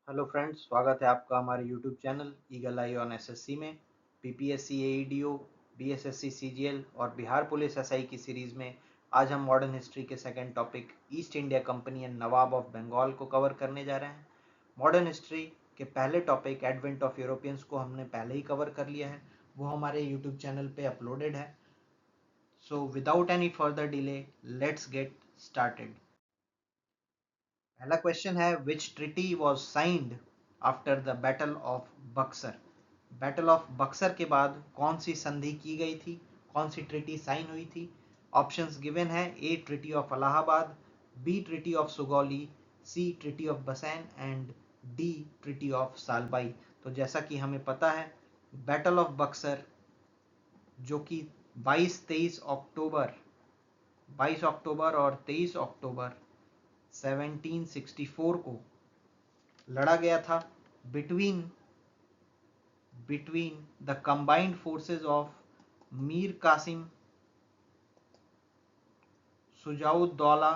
Hello friends, स्वागत है आपका हमारे YouTube channel eagle eye on SSC में। पीपीएससी एईडीओ, बीएसएससी सीजीएल और बिहार पुलिस एसआई की सीरीज़ में आज हम मॉडर्न हिस्ट्री के second topic East India Company and Nawab of Bengal को कवर करने जा रहे हैं। मॉडर्न हिस्ट्री के पहले टॉपिक एडवेंट ऑफ यूरोपियंस को हमने पहले ही कवर कर लिया है, वो हमारे यूट्यूब चैनल पे अपलोडेड है। So without any further delay let's get started. पहला क्वेश्चन है, which treaty was signed after the battle of Buxar. Battle of Buxar के बाद कौन सी संधि की गई थी, कौन सी ट्रिटी साइन हुई थी। ऑप्शंस गिवन है, A treaty of Allahabad, B treaty of Sugauli, C treaty of Bassein and D treaty of Salbai. तो जैसा कि हमें पता है, बैटल ऑफ बक्सर जो कि 22 अक्टूबर 22 अक्टूबर और 23 अक्टूबर 1764 को लड़ा गया था between the combined forces of Mir Qasim, Shuja-ud-Daula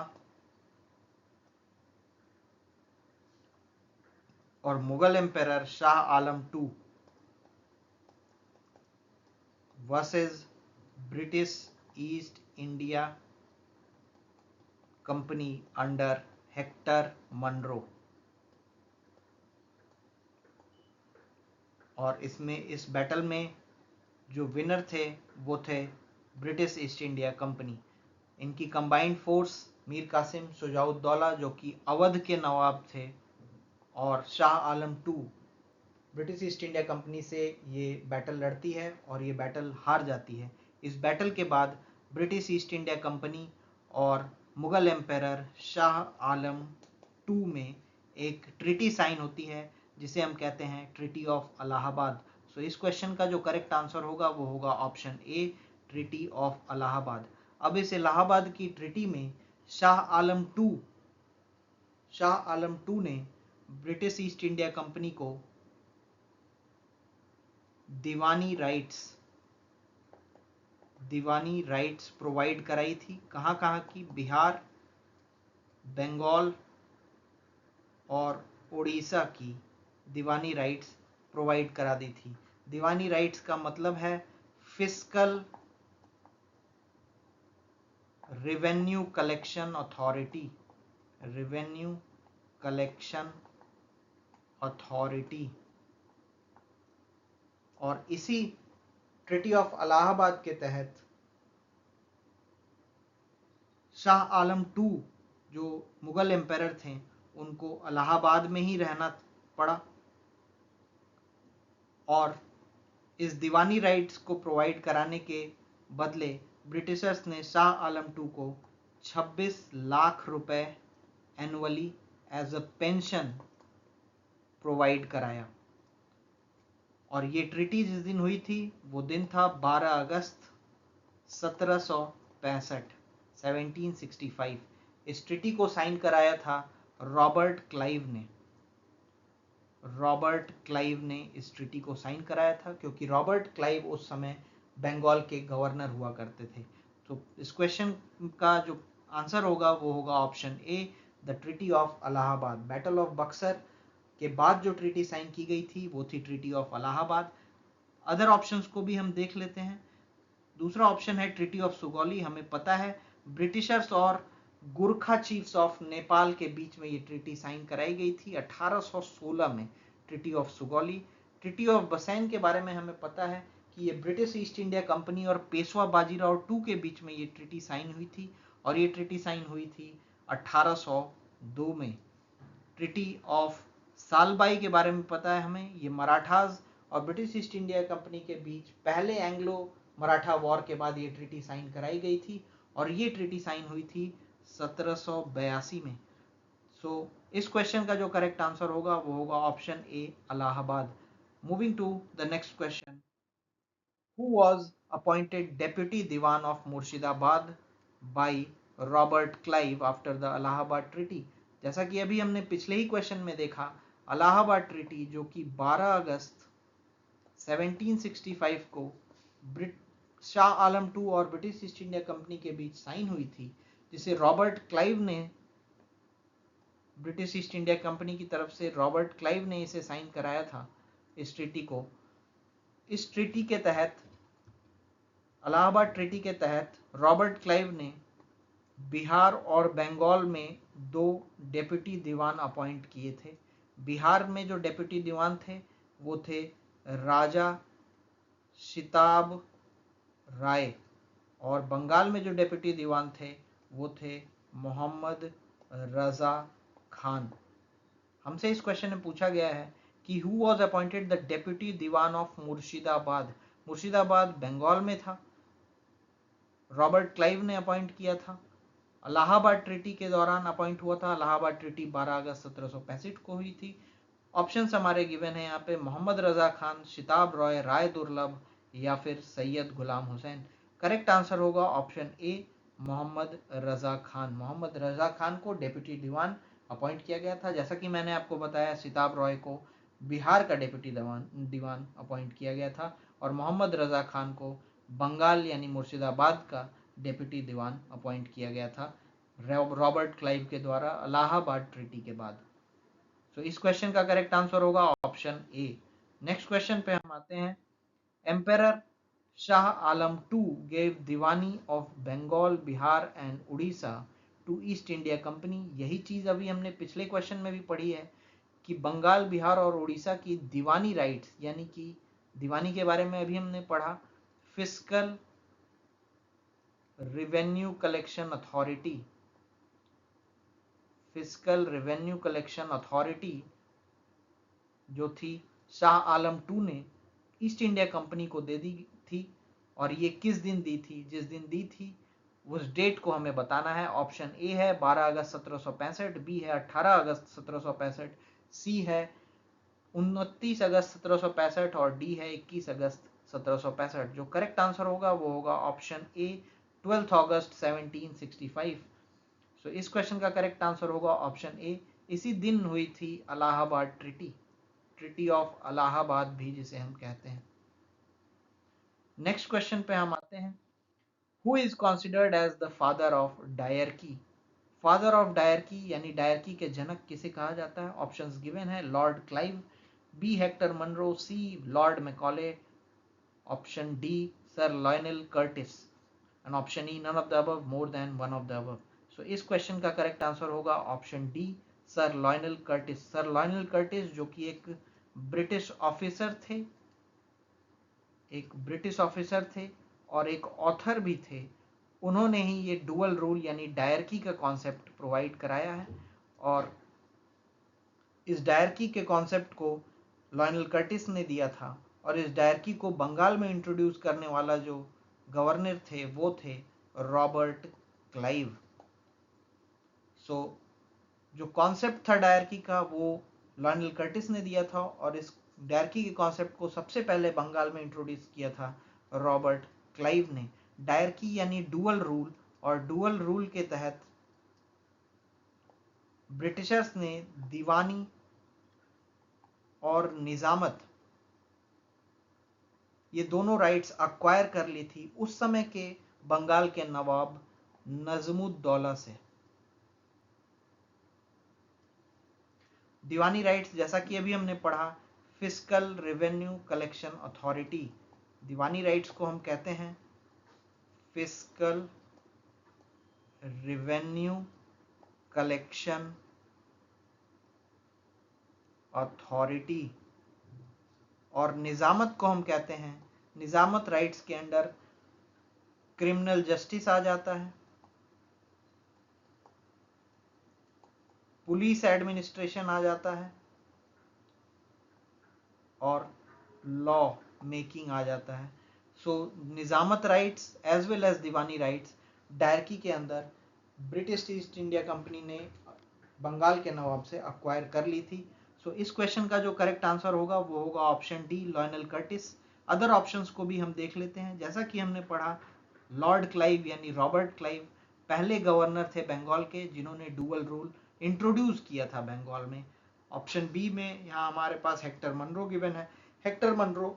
और Mughal empire Shah Alam two versus British East India Company under Hector Munro. और इस बैटल में जो विनर थे वो थे ब्रिटिश ईस्ट इंडिया कंपनी। इनकी कंबाइंड फोर्स मीर कासिम, सुजाउद्दौला जो कि अवध के नवाब थे, और Shah Alam two British East India Company से ये बैटल लड़ती है और ये बैटल हार जाती है। इस बैटल के बाद ब्रिटिश ईस्ट इंडिया कंपनी और मुगल एम्पायर शाह आलम टू में एक ट्रिटी साइन होती है जिसे हम कहते हैं ट्रिटी ऑफ इलाहाबाद। सो इस क्वेश्चन का जो करेक्ट आंसर होगा वो होगा option A, treaty of Allahabad. अब इस इलाहाबाद की ट्रिटी में शाह आलम टू ने ब्रिटिश ईस्ट इंडिया कंपनी को दीवानी राइट्स प्रोवाइड कराई थी। कहाँ कहाँ की? बिहार, बंगाल और उड़ीसा की दीवानी राइट्स प्रोवाइड करा दी थी। दीवानी राइट्स का मतलब है फिस्कल रेवेन्यू कलेक्शन अथॉरिटी। और इसी ट्रिटी ऑफ इलाहाबाद के तहत शाह आलम टू जो मुगल एम्पायर थे उनको इलाहाबाद में ही रहना पड़ा, और इस दीवानी राइट्स को प्रोवाइड कराने के बदले ब्रिटिशर्स ने शाह आलम टू को 26 लाख रुपए annually as a pension provide कराया। और ये ट्रिटी जिस दिन हुई थी वो दिन था 12 अगस्त 1765, 1765। इस ट्रिटी को साइन कराया था रॉबर्ट क्लाइव ने इस ट्रिटी को साइन कराया था, क्योंकि रॉबर्ट क्लाइव उस समय बंगाल के गवर्नर हुआ करते थे। तो इस क्वेश्चन का जो आंसर होगा वो होगा option A, the treaty of Allahabad. Battle of Buxar के बाद जो ट्रिटी साइन की गई थी वो थी treaty of Allahabad. Other options को भी हम देख लेते हैं। दूसरा ऑप्शन है ट्रिटी ऑफ सुगौली। हमें पता है ब्रिटिशर्स और गुरखा चीफ्स ऑफ नेपाल के बीच में ये ट्रिटी साइन कराई गई थी 1816 में, treaty of Sugauli. Treaty of Bassein के बारे में हमें पता है कि ये ब्रिटिश ईस्ट इंडिया कंपनी और पेशवा बाजीराव टू के बीच में ये ट्रिटी साइन हुई थी, और ये ट्रिटी साइन हुई थी 1802 में। ट्रिटी ऑफ सालबाई के बारे में पता है हमें, ये मराठाज और ब्रिटिश ईस्ट इंडिया कंपनी के बीच पहले एंग्लो मराठा वॉर के बाद ये ट्रिटी साइन कराई गई थी, और ये ट्रिटी साइन हुई थी 1782 में। सो इस क्वेश्चन का जो करेक्ट आंसर होगा वो होगा option A, Allahabad. Moving to the next question, who was appointed deputy diwan of Murshidabad by Robert Clive after the Allahabad treaty. जैसा कि अभी हमने पिछले ही क्वेश्चन में देखा, इलाहाबाद ट्रिटी जो कि 12 अगस्त 1765 को शाह आलम टू और ब्रिटिश ईस्ट इंडिया कंपनी के बीच साइन हुई थी, जिसे रॉबर्ट क्लाइव ने ब्रिटिश ईस्ट इंडिया कंपनी की तरफ से रॉबर्ट क्लाइव ने इसे साइन कराया था, इस ट्रीटी को। इस ट्रीटी के तहत, इलाहाबाद ट्रीटी के तहत, रॉबर्ट क्लाइव ने बिहार और बंगाल में 2 डेप्यूटी दीवान अपॉइंट किए थे। बिहार में जो डेप्यूटी दीवान थे वो थे राजा सिताब राय, और बंगाल में जो डेप्यूटी दीवान थे वो थे मोहम्मद रजा खान। हमसे इस क्वेश्चन में पूछा गया है कि who was appointed the deputy diwan of Murshidabad. Murshidabad Bengal में था, रॉबर्ट क्लाइव ने अपॉइंट किया था। इलाहाबाद ट्रीटी के दौरान अपॉइंट हुआ था। इलाहाबाद ट्रीटी 12 अगस्त 1765 को हुई थी। ऑप्शंस हमारे गिवन है यहाँ पे, मोहम्मद रजा खान, शिताब रॉय, राय दुर्लभ या फिर सैयद गुलाम हुसैन। करेक्ट आंसर होगा ऑप्शन ए, मोहम्मद रजा खान। मोहम्मद रजा खान को डेप्यूटी दीवान अपॉइंट किया गया था। जैसा कि मैंने आपको बताया, शिताब रॉय को बिहार का डेप्यूटी दीवान अपॉइंट किया गया था, और मोहम्मद रजा खान को बंगाल यानी मुर्शिदाबाद का डेप्यूटी दीवान अपॉइंट किया गया था रॉबर्ट क्लाइव के द्वारा इलाहाबाद ट्रीटी के बाद। तो इस क्वेश्चन का करेक्ट आंसर होगा ऑप्शन ए। नेक्स्ट क्वेश्चन पे हम आते हैं। Emperor Shah Alam II gave Diwani of Bengal, Bihar and Orissa to East India Company. यही चीज अभी हमने पिछले क्वेश्चन में भी पढ़ी है कि बंगाल, बिहार और उड़ीसा की दीवानी राइट्स, यानी कि दीवानी के बारे में अभी हमने पढ़ा। Fiscal revenue collection authority, fiscal revenue collection authority जो थी, शाह आलम II ने ईस्ट इंडिया कंपनी को दे दी थी। और ये किस दिन दी थी? जिस दिन दी थी उस डेट को हमें बताना है। ऑप्शन ए है 12 अगस्त 1765, बी है 18 अगस्त 1765, सी है 29 अगस्त 1765 और डी है 21 अगस्त 1765। जो करेक्ट आंसर होगा वो होगा ऑप्शन ए, 12 अगस्त 1765। सो इस क्वेश्चन का करेक्ट आंसर होगा ऑप्शन ए। इसी दिन हुई थी Allahabad treaty, treaty of Allahabad भी जिसे हम कहते हैं। नेक्स्ट क्वेश्चन पे हम आते हैं। Who is considered as the father of dyarchy. Father of dyarchy यानी डायरकी के जनक किसे कहा जाता है? ऑप्शंस गिवन है, Lord Clive, B Hector Munro, C Lord Macaulay, option D Sir Lionel Curtis, and option E none of the above, more than one of the above. So इस question का correct answer होगा option D, Sir Lionel Curtis. Sir Lionel Curtis जो कि एक British officer थे, एक British officer थे और एक ऑथर भी थे। उन्होंने ही ये डुअल रूल यानी डायरकी का कॉन्सेप्ट प्रोवाइड कराया है। और इस डायरकी के कॉन्सेप्ट को लायनल कर्टिस ने दिया था। और इस डायरकी को बंगाल में इंट्रोड्यूस करने वाला जो गवर्नर थे वो थे रॉबर्ट क्लाइव। सो जो कॉन्सेप्ट था डायरकी का वो लायनल कर्टिस ने दिया था, और इस डायरकी के कॉन्सेप्ट को सबसे पहले बंगाल में इंट्रोड्यूस किया था रॉबर्ट क्लाइव ने। डायरकी यानी डुअल रूल, और डुअल रूल के तहत ब्रिटिशर्स ने दीवानी और निजामत ये दोनों राइट्स अक्वायर कर ली थी उस समय के बंगाल के नवाब नजमुद्दौला से। दीवानी राइट्स जैसा कि अभी हमने पढ़ा, फिस्कल रेवेन्यू कलेक्शन अथॉरिटी। दीवानी राइट्स को हम कहते हैं फिस्कल रेवेन्यू कलेक्शन अथॉरिटी। और निजामत को हम कहते हैं, निजामत राइट्स के अंडर क्रिमिनल जस्टिस आ जाता है, पुलिस एडमिनिस्ट्रेशन आ जाता है, और लॉ मेकिंग आ जाता है। सो निजामत राइट्स एज वेल एज दीवानी राइट्स डायरकी के अंदर ब्रिटिश ईस्ट इंडिया कंपनी ने बंगाल के नवाब से अक्वायर कर ली थी। सो इस क्वेश्चन का जो करेक्ट आंसर होगा वो होगा option D, Lionel Curtis. Other options को भी हम देख लेते हैं। जैसा कि हमने पढ़ा, लॉर्ड क्लाइव यानी रॉबर्ट क्लाइव पहले गवर्नर थे बंगाल के जिन्होंने डुअल रूल इंट्रोड्यूस किया था बंगाल में। ऑप्शन बी में यहाँ हमारे पास हेक्टर मनरो गिवन है। Hector Munro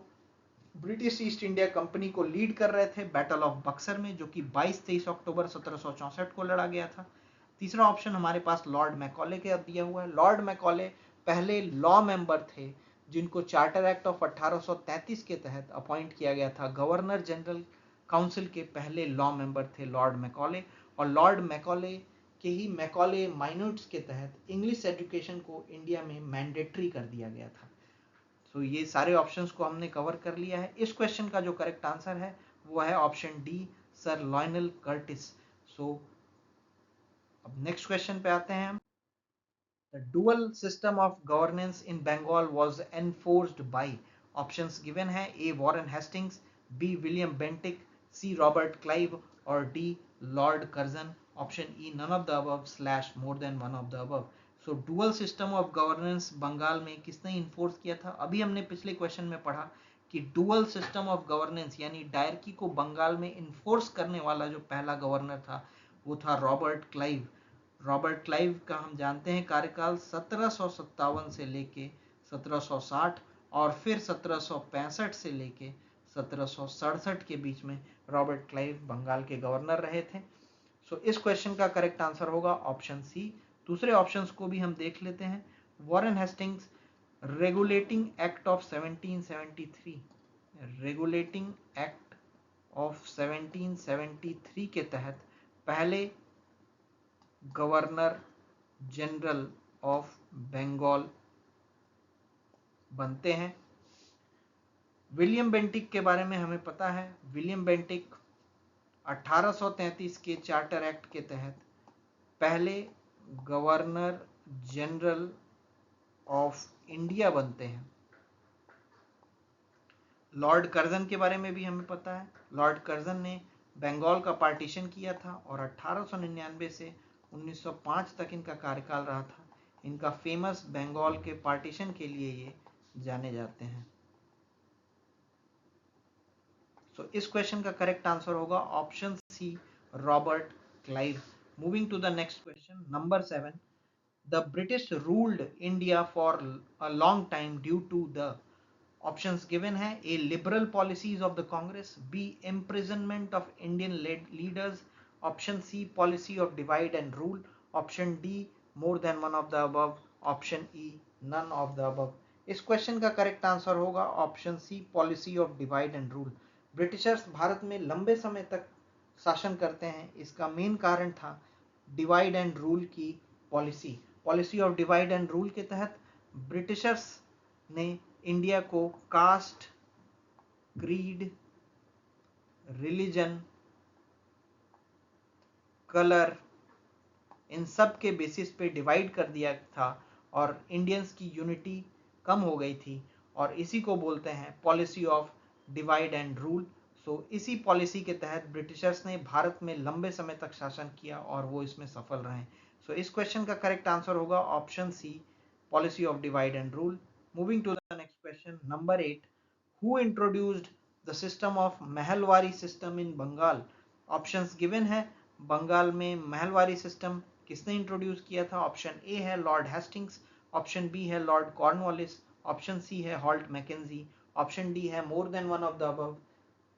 British East India company को लीड कर रहे थे बैटल ऑफ बक्सर में, जो कि 22-23 अक्टूबर 1764 को लड़ा गया था। तीसरा ऑप्शन हमारे पास लॉर्ड मैकॉले का दिया हुआ है। लॉर्ड मैकॉले पहले लॉ मेंबर थे जिनको चार्टर एक्ट ऑफ 1833 के तहत अपॉइंट किया गया था। गवर्नर जनरल काउंसिल के पहले लॉ मेंबर थे लॉर्ड मैकॉले, और लॉर्ड मैकॉले के ही मैकॉले माइन्यूट्स के तहत इंग्लिश एजुकेशन को इंडिया में मैंडेटरी कर दिया गया था। तो ये सारे ऑप्शंस को हमने कवर कर लिया है। इस क्वेश्चन का जो करेक्ट आंसर है वो है ऑप्शन डी, सर लॉयनल कर्टिस। सो अब नेक्स्ट क्वेश्चन पे आते हैं हम। The dual system of governance in Bengal was enforced by, options given है A Warren Hastings, B William Bentinck, C Robert Clive और D Lord Curzon। Option E none of the above / more than one of the above। So dual system of governance Bengal में किसने enforce किया था? अभी हमने पिछले question में पढ़ा कि डुअल सिस्टम ऑफ गवर्नेंस यानी डायरकी को बंगाल में इन्फोर्स करने वाला जो पहला गवर्नर था वो था रॉबर्ट क्लाइव। रॉबर्ट क्लाइव का हम जानते हैं कार्यकाल 1757 से लेके 1760 और फिर 1765 से लेके 1767 के बीच में रॉबर्ट क्लाइव बंगाल के गवर्नर रहे थे। सो इस क्वेश्चन का करेक्ट आंसर होगा ऑप्शन सी। दूसरे ऑप्शंस को भी हम देख लेते हैं। Warren Hastings regulating act of 1773, regulating act of 1773 के तहत पहले गवर्नर जनरल ऑफ बंगाल बनते हैं। विलियम बेंटिक के बारे में हमें पता है। विलियम बेंटिक 1833 के चार्टर एक्ट के तहत पहले गवर्नर जनरल ऑफ इंडिया बनते हैं। लॉर्ड कर्जन के बारे में भी हमें पता है। लॉर्ड कर्जन ने बंगाल का पार्टीशन किया था और 1899 से 1905 तक इनका कार्यकाल रहा था। इनका फेमस बंगाल के पार्टीशन के लिए ये जाने जाते हैं। सो इस क्वेश्चन का करेक्ट आंसर होगा option C, Robert Clive. Moving to the next question, number 7। The British ruled India for a long time due to the, options given है A liberal policies of the Congress, B imprisonment of Indian leaders, option C policy of divide and rule, option D more than one of the above, option E none of the above। इस question का correct answer होगा option C, policy of divide and rule. Britishers Bharat में लंबे समय तक शासन करते हैं, इसका मेन कारण था डिवाइड एंड रूल की policy. Policy of divide and rule के तहत ब्रिटिशर्स ने इंडिया को कास्ट, क्रीड, रिलीजन, कलर, इन सब के बेसिस पे डिवाइड कर दिया था और इंडियंस की यूनिटी कम हो गई थी, और इसी को बोलते हैं policy of divide and rule. So इसी पॉलिसी के तहत ब्रिटिशर्स ने भारत में लंबे समय तक शासन किया और वो इसमें सफल रहे। सो इस क्वेश्चन का करेक्ट आंसर होगा option C, policy of divide and rule. Moving to the next question, number 8। Who introduced the system of Mahalwari system in Bengal? Options given है। बंगाल में महलवारी सिस्टम किसने इंट्रोड्यूस किया था? ऑप्शन ए है लॉर्ड हेस्टिंग्स, ऑप्शन बी है lord Cornwallis, option C है Holt Mackenzie, option D है more than one of the above,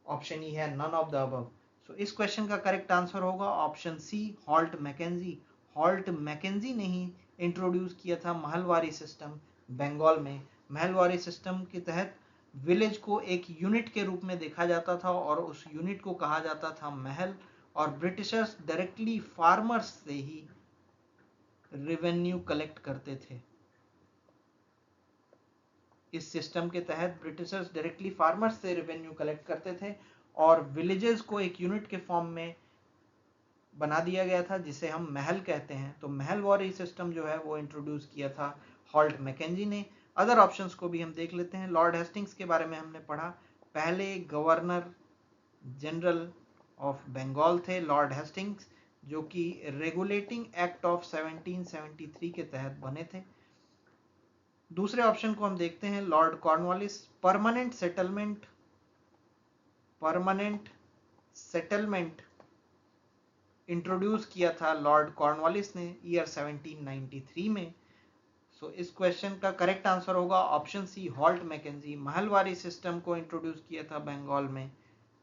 option E है none of the above. So इस क्वेश्चन का करेक्ट आंसर होगा option C, Holt Mackenzie. Holt Mackenzie ने ही introduce किया था महलवारी सिस्टम बंगाल में। महलवारी सिस्टम के तहत विलेज को एक यूनिट के रूप में देखा जाता था और उस यूनिट को कहा जाता था महल, और ब्रिटिशर्स डायरेक्टली फार्मर्स से ही रेवेन्यू कलेक्ट करते थे। इस सिस्टम के तहत ब्रिटिशर्स डायरेक्टली फार्मर्स से रेवेन्यू कलेक्ट करते थे और विलेजेस को एक यूनिट के फॉर्म में बना दिया गया था जिसे हम महल कहते हैं। तो महलवारी सिस्टम जो है वो इंट्रोड्यूस किया था हॉल्ट मैकेंजी ने। अदर ऑप्शंस को भी हम देख लेते हैं। लॉर्ड हेस्टिंग्स के बारे में हमने पढ़ा, पहले गवर्नर जनरल ऑफ बंगाल थे लॉर्ड हेस्टिंग्स, जो कि रेगुलेटिंग एक्ट ऑफ 1773 के तहत बने थे। दूसरे ऑप्शन को हम देखते हैं, Lord Cornwallis. Permanent settlement introduce किया था लॉर्ड कॉर्नवालिस ने ईयर 1793 में। सो इस क्वेश्चन का करेक्ट आंसर होगा option C, Holt Mackenzie. Mahalwari system को इंट्रोड्यूस किया था बंगाल में,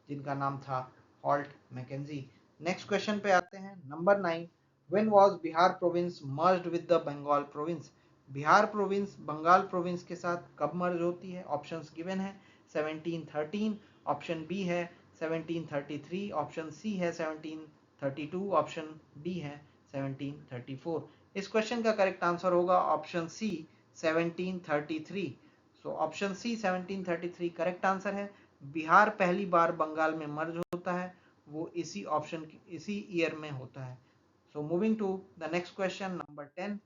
जिनका नाम था हॉल्ट मैकेंजी। नेक्स्ट क्वेश्चन पे आते हैं, number 9। When was Bihar province merged with the Bengal province? Bihar province Bengal province के साथ कब मर्ज होती है? ऑप्शंस गिवन है 1713, ऑप्शन बी है 1733, ऑप्शन सी है 1732, ऑप्शन डी है 1734। इस क्वेश्चन का करेक्ट आंसर होगा option C 1733। So option C 1733 correct answer है। बिहार पहली बार बंगाल में मर्ज होता है वो इसी ईयर में होता है। So moving to the next question, number 10.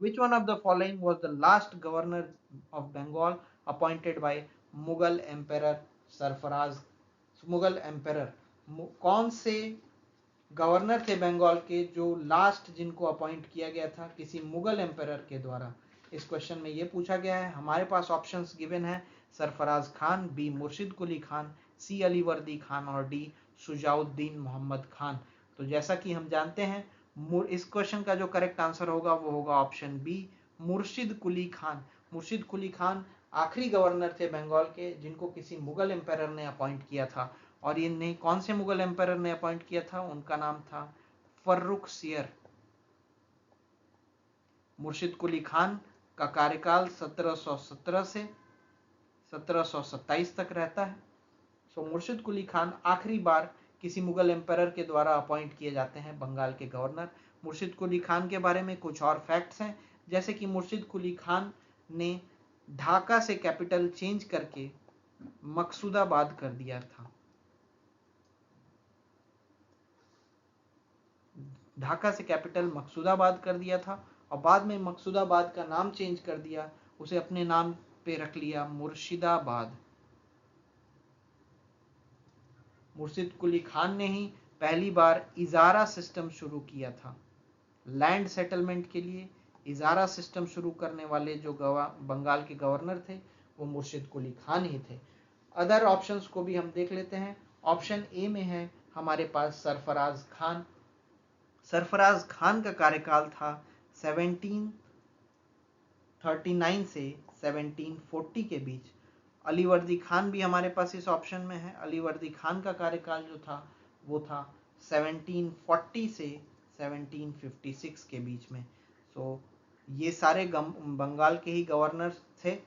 Which one of the following was the last governor of Bengal appointed by Mughal Emperor Sarfaraz? Mughal emperor कौन से गवर्नर थे बंगाल के जो लास्ट जिनको अपॉइंट किया गया था किसी मुगल एम्पेरर के द्वारा? इस क्वेश्चन में ये पूछा गया है। हमारे पास ऑप्शंस गिवन है सरफराज खान, बी मुर्शिद कुली खान, सी अलीवर्दी खान और डी शुजाउद्दीन मोहम्मद खान। तो जैसा कि हम जानते हैं इस क्वेश्चन का जो करेक्ट आंसर होगा वो होगा ऑप्शन बी मुर्शिद कुली खान। मुर्शिद कुली खान आखिरी गवर्नर थे बंगाल के जिनको किसी मुगल एम्पायर ने अपॉइंट किया था। और इन्हें कौन से मुगल एम्पायर ने अपॉइंट किया था? उनका नाम था फर्रुखसियर। मुर्शिद कुली खान का कार्यकाल 1717 से 1727 तक रहता है। सो मुर्शिद कुली खान आखिरी बार किसी मुगल एम्पायर के द्वारा अपॉइंट किए जाते हैं बंगाल के गवर्नर। मुर्शिद कुली खान के बारे में कुछ और फैक्ट्स हैं, जैसे कि मुर्शिद कुली खान ने ढाका से कैपिटल चेंज करके मकसूदाबाद कर दिया था। ढाका से कैपिटल मकसूदाबाद कर दिया था और बाद में मकसूदाबाद का नाम चेंज कर दिया, उसे अपने नाम पे रख लिया मुर्शिदाबाद। मुर्शिद कुली खान ने ही पहली बार इजारा सिस्टम शुरू किया था। लैंड सेटलमेंट के लिए इजारा सिस्टम शुरू करने वाले जो बंगाल के गवर्नर थे वो मुर्शिद कुली खान ही थे। अदर ऑप्शंस को भी हम देख लेते हैं। ऑप्शन ए में है हमारे पास सरफराज खान। सरफराज खान का कार्यकाल था 1739 से 1740 के बीच। अलीवर्दी खान भी हमारे पास इस ऑप्शन में है। अलीवर्दी खान का कार्यकाल जो था वो था 1740 से 1756 के बीच में। सो ये सारे बंगाल के ही गवर्नर थे,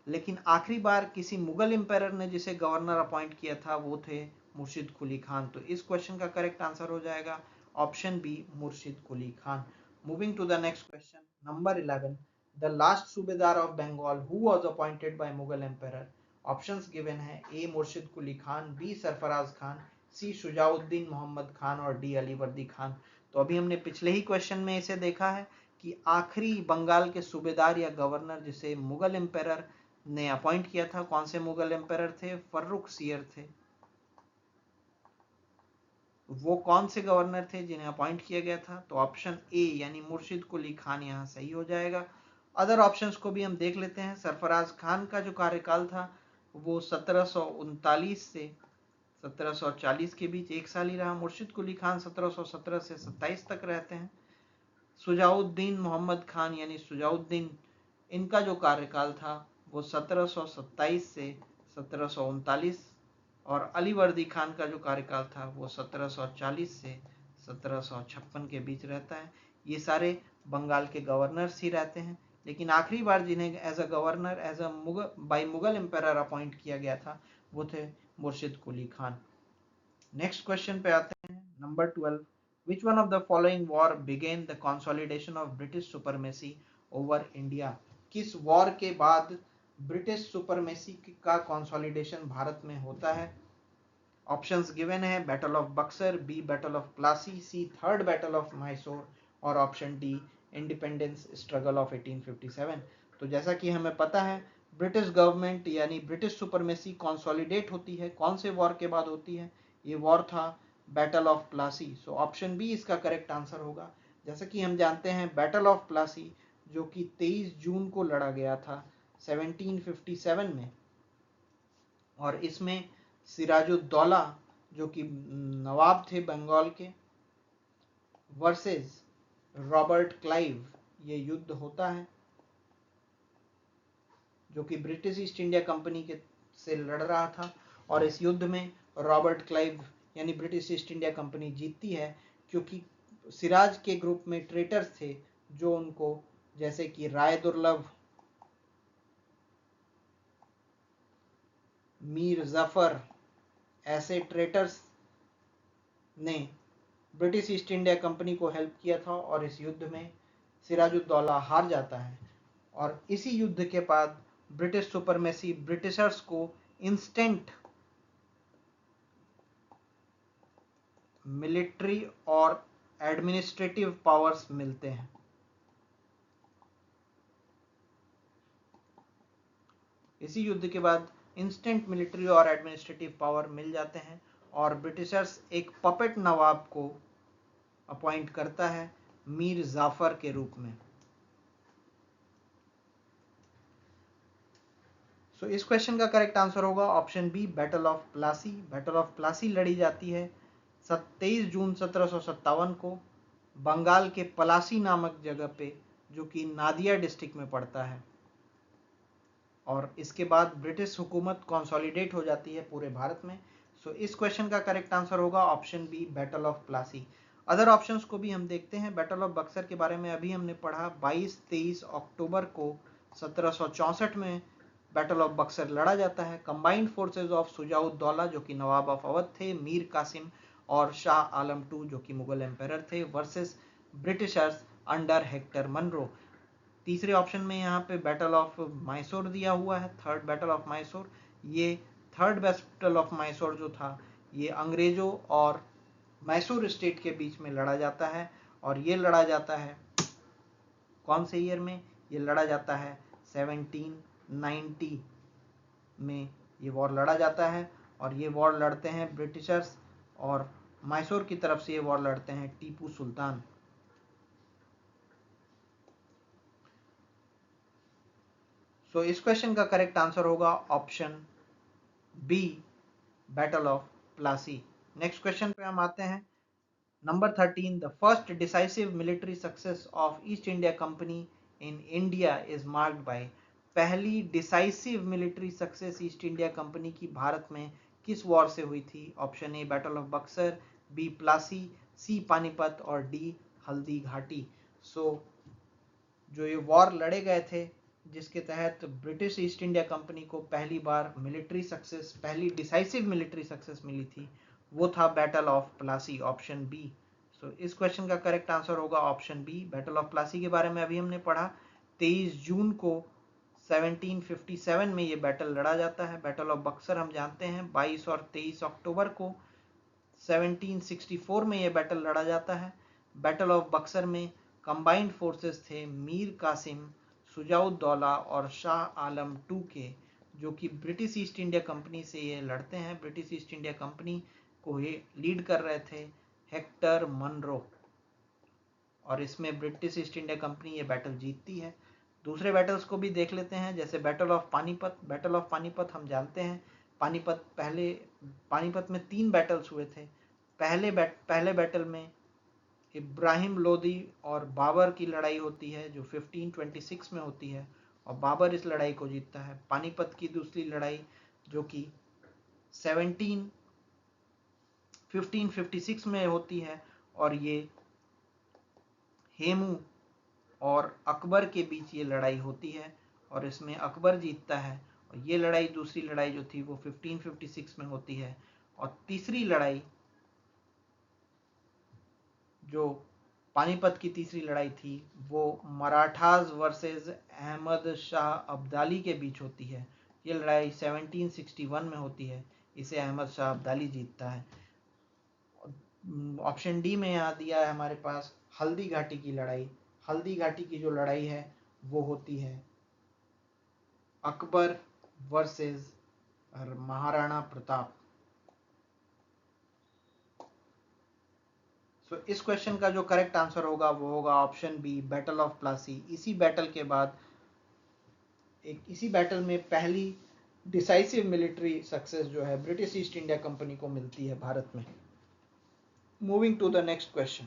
लेकिन आखिरी बार किसी मुगल एम्पायर ने जिसे गवर्नर अपॉइंट किया था वो थे मुर्शिद कुली खान। तो इस क्वेश्चन का करेक्ट आंसर हो जाएगा option B Murshid Quli Khan. Moving to the next question, number 11. The last subedar of Bengal who was appointed by Mughal empire? Options given है A Murshid Quli Khan, B Sarfaraz Khan, C Shujauddin Mohammad Khan और डी अलीवर्दी खान। तो अभी हमने पिछले ही क्वेश्चन में इसे देखा है कि आखिरी बंगाल के सूबेदार या गवर्नर जिसे मुगल एम्पायर ने अपॉइंट किया था, कौन से मुगल एम्पायर थे? फर्रुखसियर थे। वो कौन से गवर्नर थे जिन्हें अपॉइंट किया गया था? तो ऑप्शन ए यानी मुर्शिद कुली खान यहाँ सही हो जाएगा। अदर ऑप्शंस को भी हम देख लेते हैं। सरफराज खान का जो कार्यकाल था वो 1739 से 1740 के बीच एक साल ही रहा। मुर्शिद कुली खान 1717 से 27 तक रहते हैं। सुजाउद्दीन मोहम्मद खान यानी सुजाउद्दीन, इनका जो कार्यकाल था वो 1727 से 1739 और अलीवर्दी खान का जो कार्यकाल था वो 1740 से 1756 के बीच रहता है। ये सारे बंगाल के गवर्नर्स ही रहते हैं, लेकिन आखिरी बार जिन्हें as a governor as a by Mughal empire appoint किया गया था वो थे मुर्शिद कुली खान। नेक्स्ट क्वेश्चन पे आते हैं, number 12. Which one of the following war began the consolidation of British supremacy over India? किस वॉर के बाद ब्रिटिश सुपरमेसी का कंसोलिडेशन भारत में होता है? ऑप्शंस गिवन है battle of Buxar, B battle of Plassey, C third battle of Mysore और option D independence struggle of 1857। तो जैसा कि हमें पता है ब्रिटिश गवर्नमेंट यानी ब्रिटिश सुपरमेसी कंसोलिडेट होती है कौन से वॉर के बाद होती है? ये वॉर था battle of Plassey. So option B इसका करेक्ट आंसर होगा। जैसा कि हम जानते हैं बैटल ऑफ प्लासी जो कि 23 जून को लड़ा गया था 1757 में, और इसमें सिराजुद्दौला जो कि नवाब थे बंगाल के वर्सेस रॉबर्ट क्लाइव ये युद्ध होता है, जो कि ब्रिटिश ईस्ट इंडिया कंपनी के से लड़ रहा था। और इस युद्ध में रॉबर्ट क्लाइव यानी ब्रिटिश ईस्ट इंडिया कंपनी जीतती है, क्योंकि सिराज के ग्रुप में ट्रेटर्स थे जो उनको, जैसे कि राय दुर्लभ, मीर जफर, ऐसे ट्रेटर्स ने ब्रिटिश ईस्ट इंडिया कंपनी को हेल्प किया था और इस युद्ध में सिराजुद्दौला हार जाता है। और इसी युद्ध के बाद ब्रिटिश सुपरमेसी, ब्रिटिशर्स को इंस्टेंट मिलिट्री और एडमिनिस्ट्रेटिव पावर्स मिलते हैं। इसी युद्ध के बाद इंस्टेंट मिलिट्री और एडमिनिस्ट्रेटिव पावर मिल जाते हैं और ब्रिटिशर्स एक पपेट नवाब को अपॉइंट करता है मीर जाफर के रूप में। सो इस क्वेश्चन का करेक्ट आंसर होगा option B, battle of Plassey. Battle of Plassey लड़ी जाती है 23 जून 1757 को बंगाल के पलासी नामक जगह पे, जो कि नादिया डिस्ट्रिक्ट में पड़ता है। और इसके बाद ब्रिटिश हुकूमत कंसोलिडेट हो जाती है पूरे भारत में। सो इस क्वेश्चन का करेक्ट आंसर होगा option B, battle of Plassey. Other options को भी हम देखते हैं। बैटल ऑफ बक्सर के बारे में अभी हमने पढ़ा। 22-23 अक्टूबर को 1764 में बैटल ऑफ बक्सर लड़ा जाता है। कंबाइंड फोर्सेज ऑफ सुजाउद्दौला, जो कि नवाब ऑफ अवध थे, मीर कासिम और शाह आलम II, जो कि मुगल एम्पायर थे, versus Britishers under Hector Munro. तीसरे ऑप्शन में यहाँ पे बैटल ऑफ मैसूर दिया हुआ है, थर्ड बैटल ऑफ मैसूर। ये थर्ड बैटल ऑफ मैसूर जो था, ये अंग्रेजों और मैसूर स्टेट के बीच में लड़ा जाता है। और ये लड़ा जाता है कौन से ईयर में? ये लड़ा जाता है 1790 में ये वॉर लड़ा जाता है। और ये वॉर लड़ते हैं ब्रिटिशर्स, और मैसूर की तरफ से ये वॉर लड़ते हैं टीपू सुल्तान। सो इस क्वेश्चन का करेक्ट आंसर होगा option B, battle of Plassey. Next question पे हम आते हैं। Number 13, the first decisive military success of East India Company in India is marked by. पहली decisive military success East India Company की भारत में किस वॉर से हुई थी? Option A, battle of Buxar, B, Plassey, C, Panipat और डी, हल्दी घाटी। सो जो ये वॉर लड़े गए थे, जिसके तहत ब्रिटिश ईस्ट इंडिया कंपनी को पहली बार मिलिट्री सक्सेस, पहली डिसाइसिव मिलिट्री सक्सेस मिली थी, वो था battle of Plassey, option B. So इस क्वेश्चन का करेक्ट आंसर होगा option B. Battle of Plassey के बारे में अभी हमने पढ़ा। 23 जून को 1757 में ये बैटल लड़ा जाता है। बैटल ऑफ बक्सर हम जानते हैं 22 और 23 अक्टूबर को 1764 में ये बैटल लड़ा जाता है। बैटल ऑफ बक्सर में कंबाइंड फोर्सेस थे मीर कासिम, सुजाउद्दौला और शाह आलम II के, जो कि ब्रिटिश ईस्ट इंडिया कंपनी से ये लड़ते हैं। ब्रिटिश ईस्ट इंडिया कंपनी को ये लीड कर रहे थे हेक्टर मनरो, और इसमें ब्रिटिश ईस्ट इंडिया कंपनी ये बैटल जीतती है। दूसरे बैटल्स को भी देख लेते हैं, जैसे battle of Panipat. Battle of Panipat हम जानते हैं, पानीपत में 3 बैटल्स हुए थे। पहले बैटल में इब्राहिम लोदी और बाबर की लड़ाई होती है, जो 1526 में होती है, और बाबर इस लड़ाई को जीतता है। पानीपत की दूसरी लड़ाई, जो कि 1556 में होती है, और ये हेमू और अकबर के बीच ये लड़ाई होती है, और इसमें अकबर जीतता है। और ये लड़ाई, दूसरी लड़ाई जो थी, वो 1556 में होती है। और तीसरी लड़ाई, जो पानीपत की तीसरी लड़ाई थी, वो मराठाज वर्सेस अहमद शाह अब्दाली के बीच होती है। ये लड़ाई 1761 में होती है, इसे अहमद शाह अब्दाली जीतता है। ऑप्शन डी में यहाँ दिया है हमारे पास हल्दी घाटी की लड़ाई। हल्दी घाटी की जो लड़ाई है वो होती है अकबर वर्सेस महाराणा प्रताप। तो इस क्वेश्चन का जो करेक्ट आंसर होगा वो होगा option B, battle of Plassey. इसी बैटल के बाद इसी बैटल में पहली डिसाइसिव मिलिट्री सक्सेस जो है ब्रिटिश ईस्ट इंडिया कंपनी को मिलती है भारत में। Moving to the next question,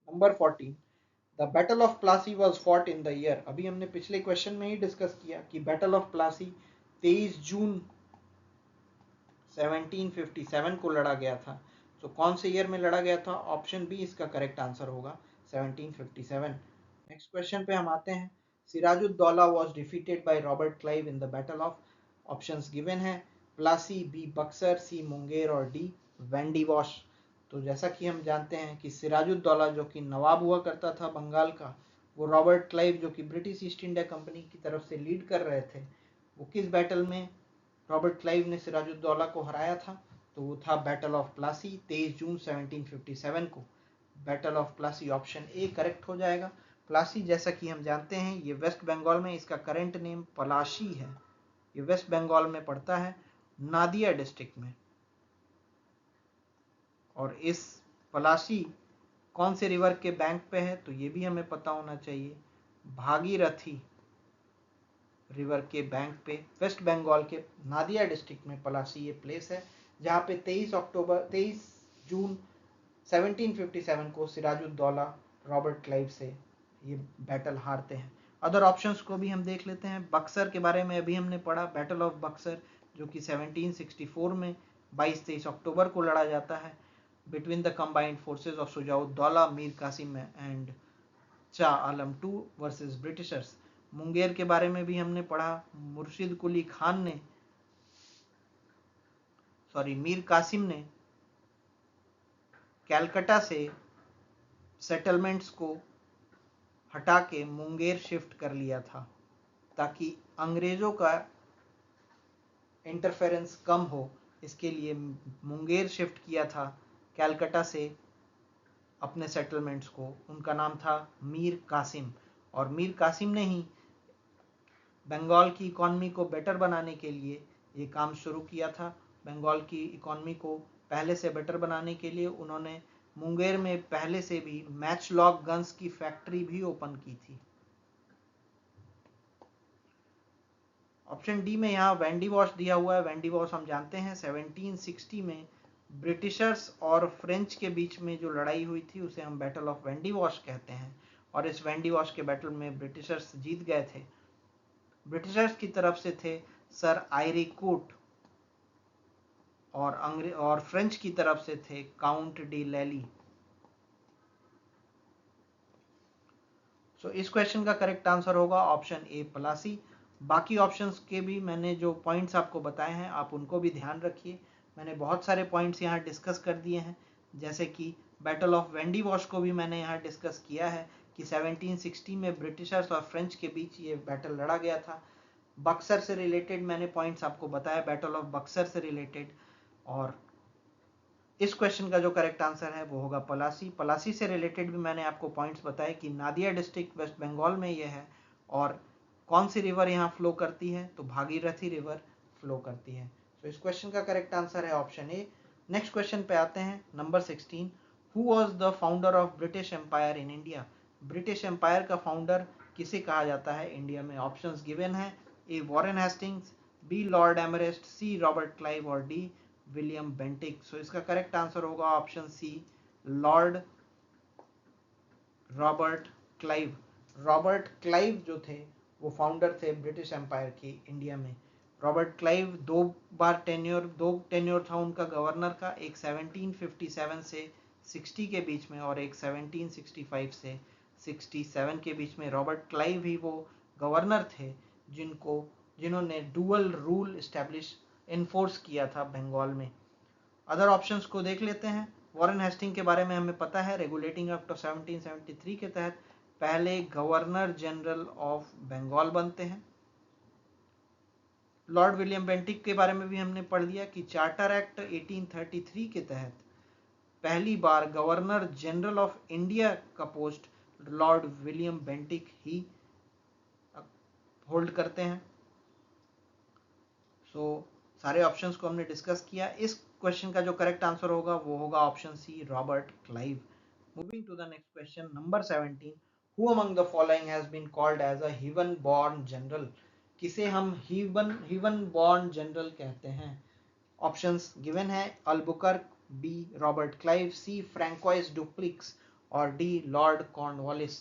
number 14, the battle of Plassey was fought in the year. अभी हमने पिछले क्वेश्चन में ही डिस्कस किया कि बैटल ऑफ प्लासी 23 जून 1757 को लड़ा गया था, तो कौन से ईयर में लड़ा गया था? ऑप्शन बी इसका करेक्ट आंसर होगा 1757। नेक्स्ट क्वेश्चन पे हम आते हैं। Sirajuddaulah was defeated by Robert Clive in the battle of, options given है प्लासी, बी बक्सर, सी मुंगेर और डी वेंडिवॉश। तो जैसा कि हम जानते हैं कि सिराजुद्दौला जो कि नवाब हुआ करता था बंगाल का, वो रॉबर्ट क्लाइव जो कि ब्रिटिश ईस्ट इंडिया कंपनी की तरफ से लीड कर रहे थे, वो किस बैटल में रॉबर्ट क्लाइव ने सिराजुद्दौला को हराया था? तो वो था बैटल ऑफ प्लासी, 23 जून 1757 को। Battle of Plassey option A correct हो जाएगा। प्लासी जैसा कि हम जानते हैं ये वेस्ट बंगाल में, इसका करंट नेम पलाशी है। ये वेस्ट बंगाल में पड़ता है, नादिया डिस्ट्रिक्ट में। और इस पलाशी कौन से रिवर के बैंक पे है? तो ये भी हमें पता होना चाहिए, भागीरथी रिवर के बैंक पे वेस्ट बंगाल के नादिया डिस्ट्रिक्ट में पलासी ये प्लेस है, जहाँ पे 23 जून 1757 को सिराजुद्दौला रॉबर्ट क्लाइव से ये बैटल हारते हैं। अदर ऑप्शंस को भी हम देख लेते हैं। बक्सर के बारे में अभी हमने पढ़ा, बैटल ऑफ बक्सर जो कि 1764 में 22-23 अक्टूबर को लड़ा जाता है between the combined forces of Shujauddaula, Mir Qasim and Shah Alam II versus Britishers. Munger के बारे में भी हमने पढ़ा, मुर्शिद कुली खान ने मीर कासिम ने कैलकाटा से सेटलमेंट्स को हटा के मुंगेर शिफ्ट कर लिया था ताकि अंग्रेजों का इंटरफेरेंस कम हो, इसके लिए मुंगेर शिफ्ट किया था कैलकाटा से अपने सेटलमेंट्स को। उनका नाम था मीर कासिम, और मीर कासिम ने ही बंगाल की इकॉनमी को बेटर बनाने के लिए ये काम शुरू किया था। बंगाल की इकॉनमी को पहले से बेटर बनाने के लिए उन्होंने मुंगेर में पहले से भी मैच लॉक गन्स की फैक्ट्री भी ओपन की थी। ऑप्शन डी में यहाँ वेंडिवॉश दिया हुआ है। वेंडिवॉश हम जानते हैं 1760 में ब्रिटिशर्स और फ्रेंच के बीच में जो लड़ाई हुई थी उसे हम बैटल ऑफ वेंडिवॉश कहते हैं, और इस वेंडिवॉश के बैटल में ब्रिटिशर्स जीत गए थे। ब्रिटिशर्स की तरफ से थे सर आयरी कूट, और फ्रेंच की तरफ से थे काउंट डी लैली। सो इस क्वेश्चन का करेक्ट आंसर होगा ऑप्शन ए पलासी। बाकी ऑप्शंस के भी मैंने जो पॉइंट्स आपको बताए हैं आप उनको भी ध्यान रखिए। मैंने बहुत सारे पॉइंट्स यहाँ डिस्कस कर दिए हैं, जैसे कि बैटल ऑफ वेंडिवॉश को भी मैंने यहाँ डिस्कस किया है कि 1760 में ब्रिटिशर्स और फ्रेंच के बीच ये बैटल लड़ा गया था। बक्सर से रिलेटेड मैंने पॉइंट्स आपको बताया, बैटल ऑफ बक्सर से रिलेटेड। और इस क्वेश्चन का जो करेक्ट आंसर है वो होगा पलासी। पलासी से रिलेटेड भी मैंने आपको पॉइंट्स बताए कि नादिया डिस्ट्रिक्ट वेस्ट बंगाल में ये है, और कौन सी रिवर यहाँ फ्लो करती है? तो भागीरथी रिवर फ्लो करती है। तो इस क्वेश्चन का करेक्ट आंसर है ऑप्शन ए। नेक्स्ट क्वेश्चन पे आते हैं, number 16। Who was the founder of British empire in India? British empire का फाउंडर किसे कहा जाता है इंडिया में? ऑप्शंस गिवन है, A Warren Hastings, B Lord Amherst, C Robert Clive और डी विलियम बेंटिक। सो इसका करेक्ट आंसर होगा option C, Lord Robert Clive. Robert Clive जो थे वो फाउंडर थे ब्रिटिश एम्पायर के इंडिया में। रॉबर्ट क्लाइव दो टेन्योर था उनका गवर्नर का, एक 1757 से 60 के बीच में और एक 1765 से 67 के बीच में। रॉबर्ट क्लाइव ही वो गवर्नर थे जिन्होंने डुअल रूल इन्फोर्स किया था बंगाल में। अदर ऑप्शंस को देख लेते हैं। वॉरेन हेस्टिंग के बारे में हमें पता है, रेगुलेटिंग एक्ट ऑफ 1773 के तहत पहले गवर्नर जनरल ऑफ बंगाल बनते हैं। लॉर्ड विलियम बेंटिक के बारे में भी हमने पढ़ लिया कि चार्टर एक्ट 1833 के तहत पहली बार गवर्नर जनरल ऑफ इंडिया का पोस्ट लॉर्ड विलियम बेंटिक ही होल्ड करते हैं। सारे ऑप्शंस को हमने डिस्कस किया। इस क्वेश्चन का जो करेक्ट आंसर होगा वो होगा option C, Robert Clive. Moving to the next question, number 17। Who among the following has been called as a heaven born general? किसे हम हेवन बॉर्न जनरल कहते हैं? ऑप्शंस गिवन है, Albuquerque, B Robert Clive, C Francois Dupleix और D lord Cornwallis.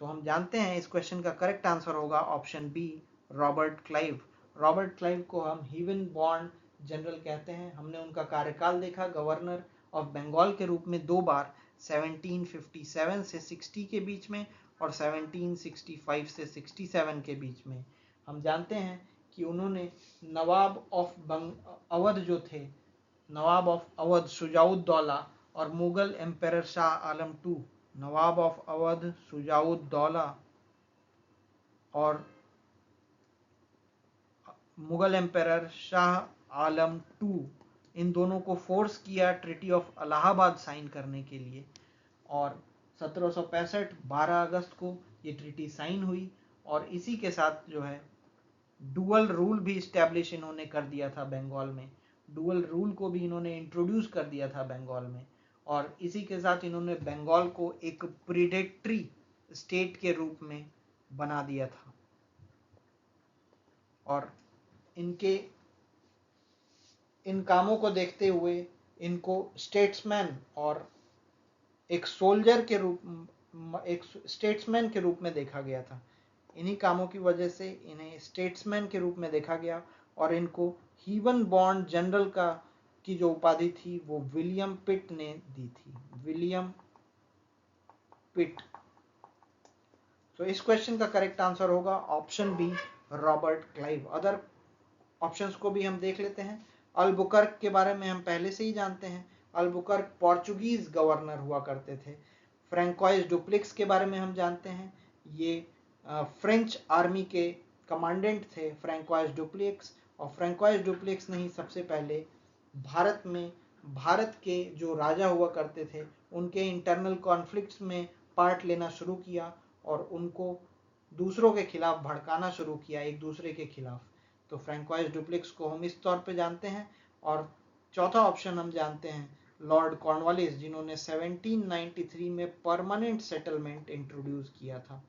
So हम जानते हैं इस क्वेश्चन का करेक्ट आंसर होगा option B, Robert Clive. Robert Clive को हम हेवन बॉर्न जनरल कहते हैं। हमने उनका कार्यकाल देखा गवर्नर ऑफ बंगाल के रूप में 2 बार 1757 से 60 के बीच में और 1765 से 67 के बीच में। हम जानते हैं कि उन्होंने नवाब ऑफ अवध जो थे, नवाब ऑफ अवध शुजाउद्दौला और Mughal empire Shah Alam II, nawab of Awadh Shujauddaula और मुगल एम्पायर शाह आलम II, इन दोनों को फोर्स किया ट्रीटी ऑफ इलाहाबाद साइन करने के लिए, और 1765 12 अगस्त को ये ट्रीटी साइन हुई। और इसी के साथ जो है डुअल रूल भी इस्टेब्लिश इन्होंने कर दिया था बंगाल में, डुअल रूल को भी इन्होंने इंट्रोड्यूस कर दिया था बंगाल में। और इसी के साथ इन्होंने बंगाल को एक प्रीडेटरी स्टेट के रूप में बना दिया था। और इनके इन कामों को देखते हुए इनको स्टेट्समैन और एक सोल्जर के रूप, एक स्टेट्समैन के रूप में देखा गया था। इन्हीं कामों की वजह से इन्हें स्टेट्समैन के रूप में देखा गया और इनको हीवन बॉन्ड जनरल का की जो उपाधि थी वो विलियम पिट ने दी थी, विलियम पिट। तो इस क्वेश्चन का करेक्ट आंसर होगा option B, Robert Clive. Other options को भी हम देख लेते हैं। अल्बुकर्क के बारे में हम पहले से ही जानते हैं, अल्बुकर्क पोर्चुगीज गवर्नर हुआ करते थे। फ्रैंकोइस डुप्लेक्स के बारे में हम जानते हैं, ये फ्रेंच आर्मी के कमांडेंट थे फ्रैंकोइस डुप्लेक्स। और फ्रैंकोइस डुप्लेक्स ने ही सबसे पहले भारत के जो राजा हुआ करते थे उनके इंटरनल कॉन्फ्लिक्ट्स में पार्ट लेना शुरू किया और उनको दूसरों के खिलाफ भड़काना शुरू किया, एक दूसरे के खिलाफ। तो फ्रैंकोइस डुप्लेक्स को हम इस तौर पे जानते हैं। और चौथा ऑप्शन हम जानते हैं लॉर्ड कॉर्नवालिस, जिन्होंने 1793 में परमानेंट सेटलमेंट इंट्रोड्यूस किया था।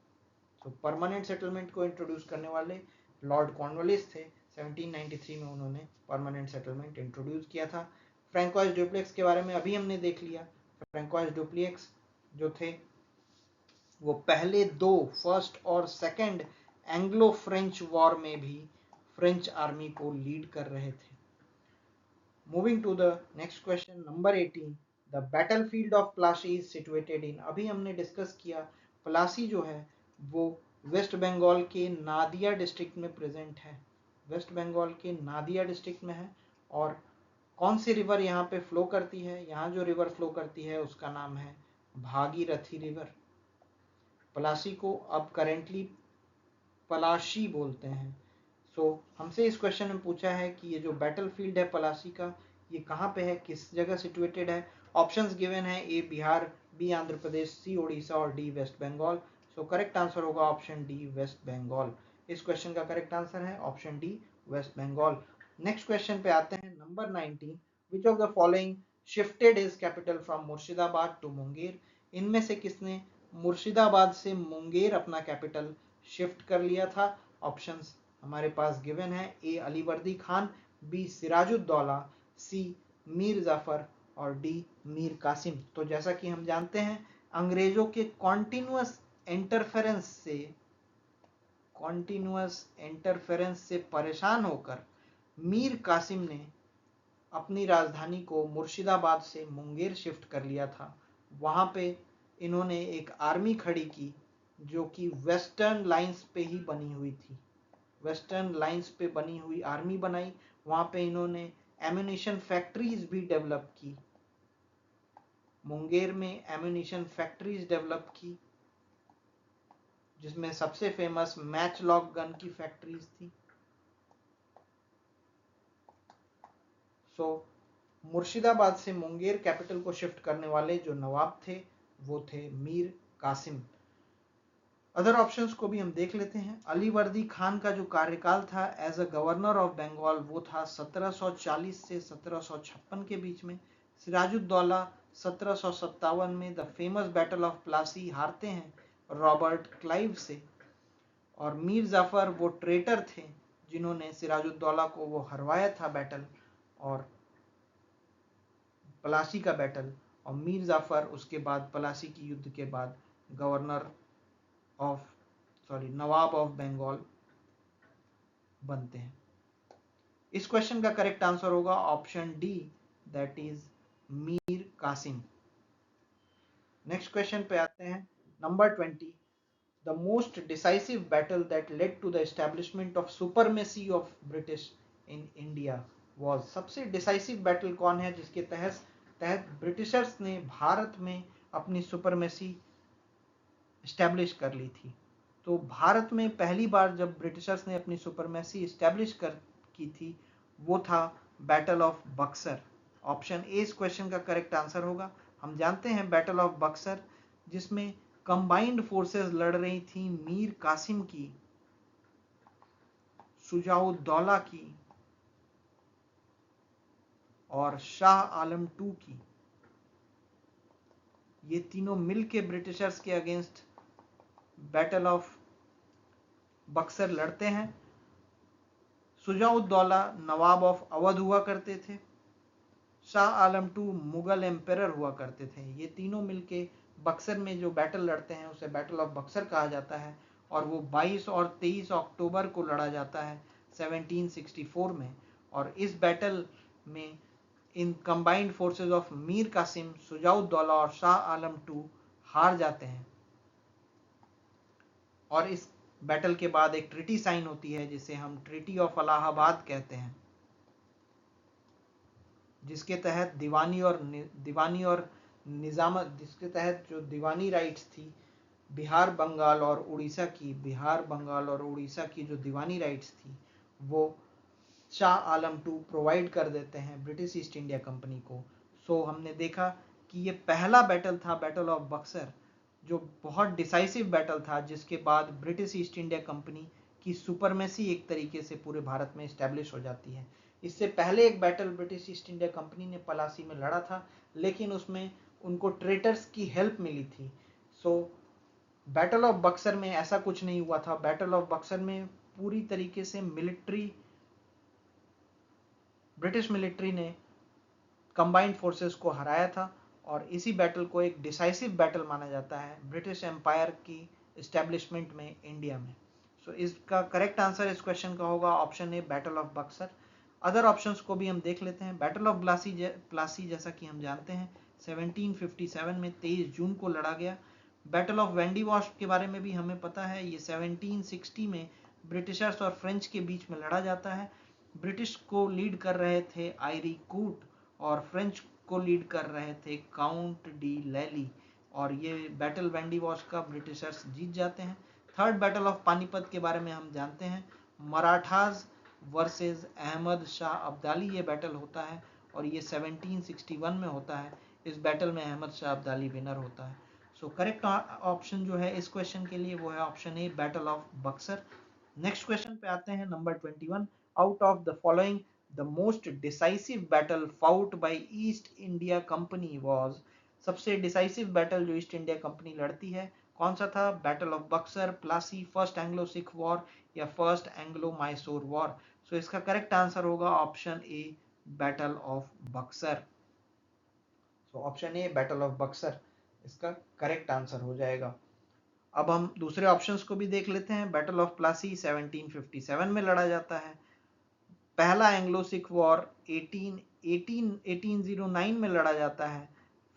तो परमानेंट सेटलमेंट को इंट्रोड्यूस करने वाले लॉर्ड कॉर्नवालिस थे। 1793 में उन्होंने परमानेंट सेटलमेंट इंट्रोड्यूस किया था। फ्रैंकोइस डुप्लेक्स के बारे में अभी हमने देख लिया। फ्रैंकोइस डुप्लेक्स जो थे वो पहले 2 फर्स्ट और सेकंड एंग्लो फ्रेंच वॉर में भी फ्रेंच आर्मी को लीड कर रहे थे। Moving to the next question number 18, the battlefield of Plassey is situated in. अभी हमने डिस्कस किया प्लासी जो है वो वेस्ट बंगाल के नादिया डिस्ट्रिक्ट में प्रेजेंट है, वेस्ट बंगाल के नादिया डिस्ट्रिक्ट में है। और कौन सी रिवर यहाँ पे फ्लो करती है, यहाँ जो रिवर फ्लो करती है उसका नाम है भागीरथी रिवर। पलासी को अब करेंटली पलाशी बोलते हैं। सो हमसे इस क्वेश्चन में पूछा है कि ये जो बैटलफील्ड है पलासी का, ये कहाँ पे है, किस जगह सिचुएटेड है। ऑप्शंस गिवन है, A Bihar, B Andhra Pradesh, C Orissa और D West Bengal. So correct answer होगा ऑप्शन डी, वेस्ट बंगाल। इस क्वेश्चन का करेक्ट आंसर है option D, West Bengal. Next question पे आते हैं number 19, which of the following shifted his capital from Murshidabad to Munger. इनमें से किसने मुर्शिदाबाद से मुंगेर अपना कैपिटल शिफ्ट कर लिया था। ऑप्शंस हमारे पास गिवन है, ए अलीवर्दी खान, बी सिराजुद्दौला, सी मीर जाफर और डी मीर कासिम। तो जैसा कि हम जानते हैं अंग्रेजों के कॉन्टिन्यूअस इंटरफेरेंस से परेशान होकर मीर कासिम ने अपनी राजधानी को मुर्शिदाबाद से मुंगेर शिफ्ट कर लिया था। वहां पे इन्होंने एक आर्मी खड़ी की जो कि वेस्टर्न लाइंस पे ही बनी हुई थी, वेस्टर्न लाइंस पे बनी हुई आर्मी बनाई। वहां पे इन्होंने एम्यूनिशन फैक्ट्रीज भी डेवलप की, मुंगेर में एम्यूनिशन फैक्ट्रीज डेवलप की, जिसमें सबसे फेमस मैचलॉक गन की फैक्ट्रीज थी। सो मुर्शिदाबाद से मुंगेर कैपिटल को शिफ्ट करने वाले जो नवाब थे वो थे मीर कासिम। अदर ऑप्शंस को भी हम देख लेते हैं। अलीवर्दी खान का जो कार्यकाल था as a governor of Bengal वो था 1740 से 1756 के बीच में। सिराजुद्दौला 1757 में the famous battle of Plassey हारते हैं रॉबर्ट क्लाइव से। और मीर जाफर वो ट्रेटर थे जिन्होंने सिराजुद्दौला को वो हरवाया था बैटल, और पलासी का बैटल। और मीर जाफर उसके बाद पलासी की युद्ध के बाद नवाब ऑफ बंगाल बनते हैं। इस क्वेश्चन का करेक्ट आंसर होगा option D, that is Mir Qasim. Next question पे आते हैं, number 20, the most decisive battle that led to the establishment of supremacy of British in India was. सबसे डिसाइसिव बैटल कौन है जिसके तहत ब्रिटिशर्स ने भारत में अपनी सुपरमेसी एस्टेब्लिश कर ली थी। तो भारत में पहली बार जब ब्रिटिशर्स ने अपनी सुपरमेसी एस्टेब्लिश की थी वो था battle of Buxar. Option A इस क्वेश्चन का करेक्ट आंसर होगा। हम जानते हैं बैटल ऑफ बक्सर जिसमें कंबाइंड फोर्सेस लड़ रही थी मीर कासिम की, शुजाउद्दौला की और शाह आलम टू की। ये तीनों मिलके ब्रिटिशर्स के अगेंस्ट बैटल ऑफ बक्सर लड़ते हैं। शुजाउद्दौला नवाब ऑफ अवध हुआ करते थे, शाह आलम टू मुगल एम्पेरर हुआ करते थे। ये तीनों मिलके बक्सर में जो बैटल लड़ते हैं उसे बैटल ऑफ बक्सर कहा जाता है और वो 22 और 23 अक्टूबर को लड़ा जाता है 1764 में। और इस बैटल में इन combined forces of Mir Qasim, Shujauddaula और शाह आलम टू हार जाते हैं। और इस बैटल के बाद एक ट्रीटी साइन होती है जिसे हम ट्रीटी ऑफ इलाहाबाद कहते हैं, जिसके तहत दीवानी और निजामत, जिसके तहत जो दीवानी राइट्स थी बिहार बंगाल और उड़ीसा की जो दीवानी राइट्स थी वो शाह आलम टू प्रोवाइड कर देते हैं ब्रिटिश ईस्ट इंडिया कंपनी को। सो हमने देखा कि ये पहला बैटल था बैटल ऑफ बक्सर जो बहुत डिसाइसिव बैटल था, जिसके बाद ब्रिटिश ईस्ट इंडिया कंपनी की सुपरमेसी एक तरीके से पूरे भारत में इस्टेब्लिश हो जाती है। इससे पहले एक battle British East India company ने पलासी में लड़ा था, लेकिन उसमें उनको ट्रेटर्स की हेल्प मिली थी। सो बैटल ऑफ बक्सर में ऐसा कुछ नहीं हुआ था। बैटल ऑफ बक्सर में पूरी तरीके से ब्रिटिश मिलिट्री ने कंबाइंड फोर्सेस को हराया था और इसी बैटल को एक डिसाइसिव बैटल माना जाता है ब्रिटिश एम्पायर की एस्टेब्लिशमेंट में इंडिया में। सो इसका करेक्ट आंसर इस क्वेश्चन का होगा option A, battle of Buxar. Other options को भी हम देख लेते हैं। बैटल ऑफ प्लासी जैसा कि हम जानते हैं 1757 में 23 जून को लड़ा गया। बैटल ऑफ वेंडीवॉश के बारे में भी हमें पता है, ये 1760 में ब्रिटिशर्स और फ्रेंच के बीच में लड़ा जाता है। ब्रिटिश को लीड कर रहे थे आयरी कूट और फ्रेंच को लीड कर रहे थे काउंट डी लैली, और ये बैटल वेंडीवॉश का ब्रिटिशर्स जीत जाते हैं। थर्ड बैटल ऑफ पानीपत के बारे में हम जानते हैं, मराठाज वर्सेस अहमद शाह अब्दाली ये बैटल होता है और ये 1761 में होता है। इस बैटल में अहमद शाह अब्दाली विनर होता है। सो करेक्ट ऑप्शन जो है इस क्वेश्चन के लिए वो है option A, battle of Buxar. Next question पे आते हैं, number 21, out of the following the most decisive battle fought by East India Company was. सबसे डिसाइसिव बैटल जो ईस्ट इंडिया कंपनी लड़ती है कौन सा था? Battle of Buxar, Plassey, first Anglo Sikh war या first Anglo Mysore war. So इसका करेक्ट आंसर होगा option A, battle of Buxar. So option A, battle of Buxar इसका करेक्ट आंसर हो जाएगा। अब हम दूसरे ऑप्शंस को भी देख लेते हैं। बैटल ऑफ प्लासी 1757 में लड़ा जाता है। पहला एंग्लो सिख वॉर 1809 में लड़ा जाता है।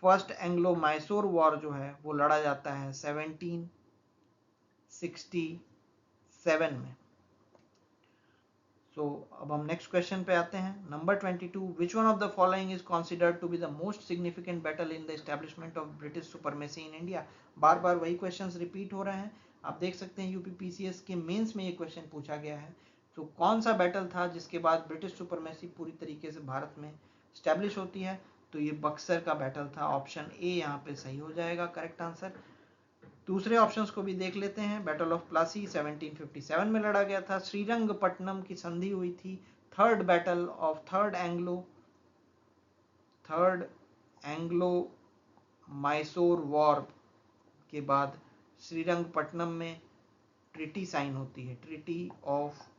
फर्स्ट एंग्लो मैसूर वॉर जो है वो लड़ा जाता है 1767 में। सो अब हम नेक्स्ट क्वेश्चन पे आते हैं, number 22, which one of the following is considered to be the most significant battle in the establishment of British supremacy in India. बार बार वही क्वेश्चंस रिपीट हो रहे हैं। आप देख सकते हैं यूपीपीसीएस के मेंस में ये क्वेश्चन पूछा गया है। तो कौन सा बैटल था जिसके बाद ब्रिटिश सुपरमेसी पूरी तरीके से भारत में स्टैब्लिश होती है? तो ये बक्सर का बैटल था। ऑप्शन ए यहाँ पे सही हो जाएगा करेक्ट आंसर। दूसरे ऑप्शंस को भी देख लेते हैं। बैटल ऑफ प्लासी 1757 में लड़ा गया था। श्रीरंगपट्टनम की संधि हुई थी। Third battle of third Anglo Mysore war के बाद श्रीरंगपट्टनम में ट्रीटी साइन होती है, ट्रीटी ऑफ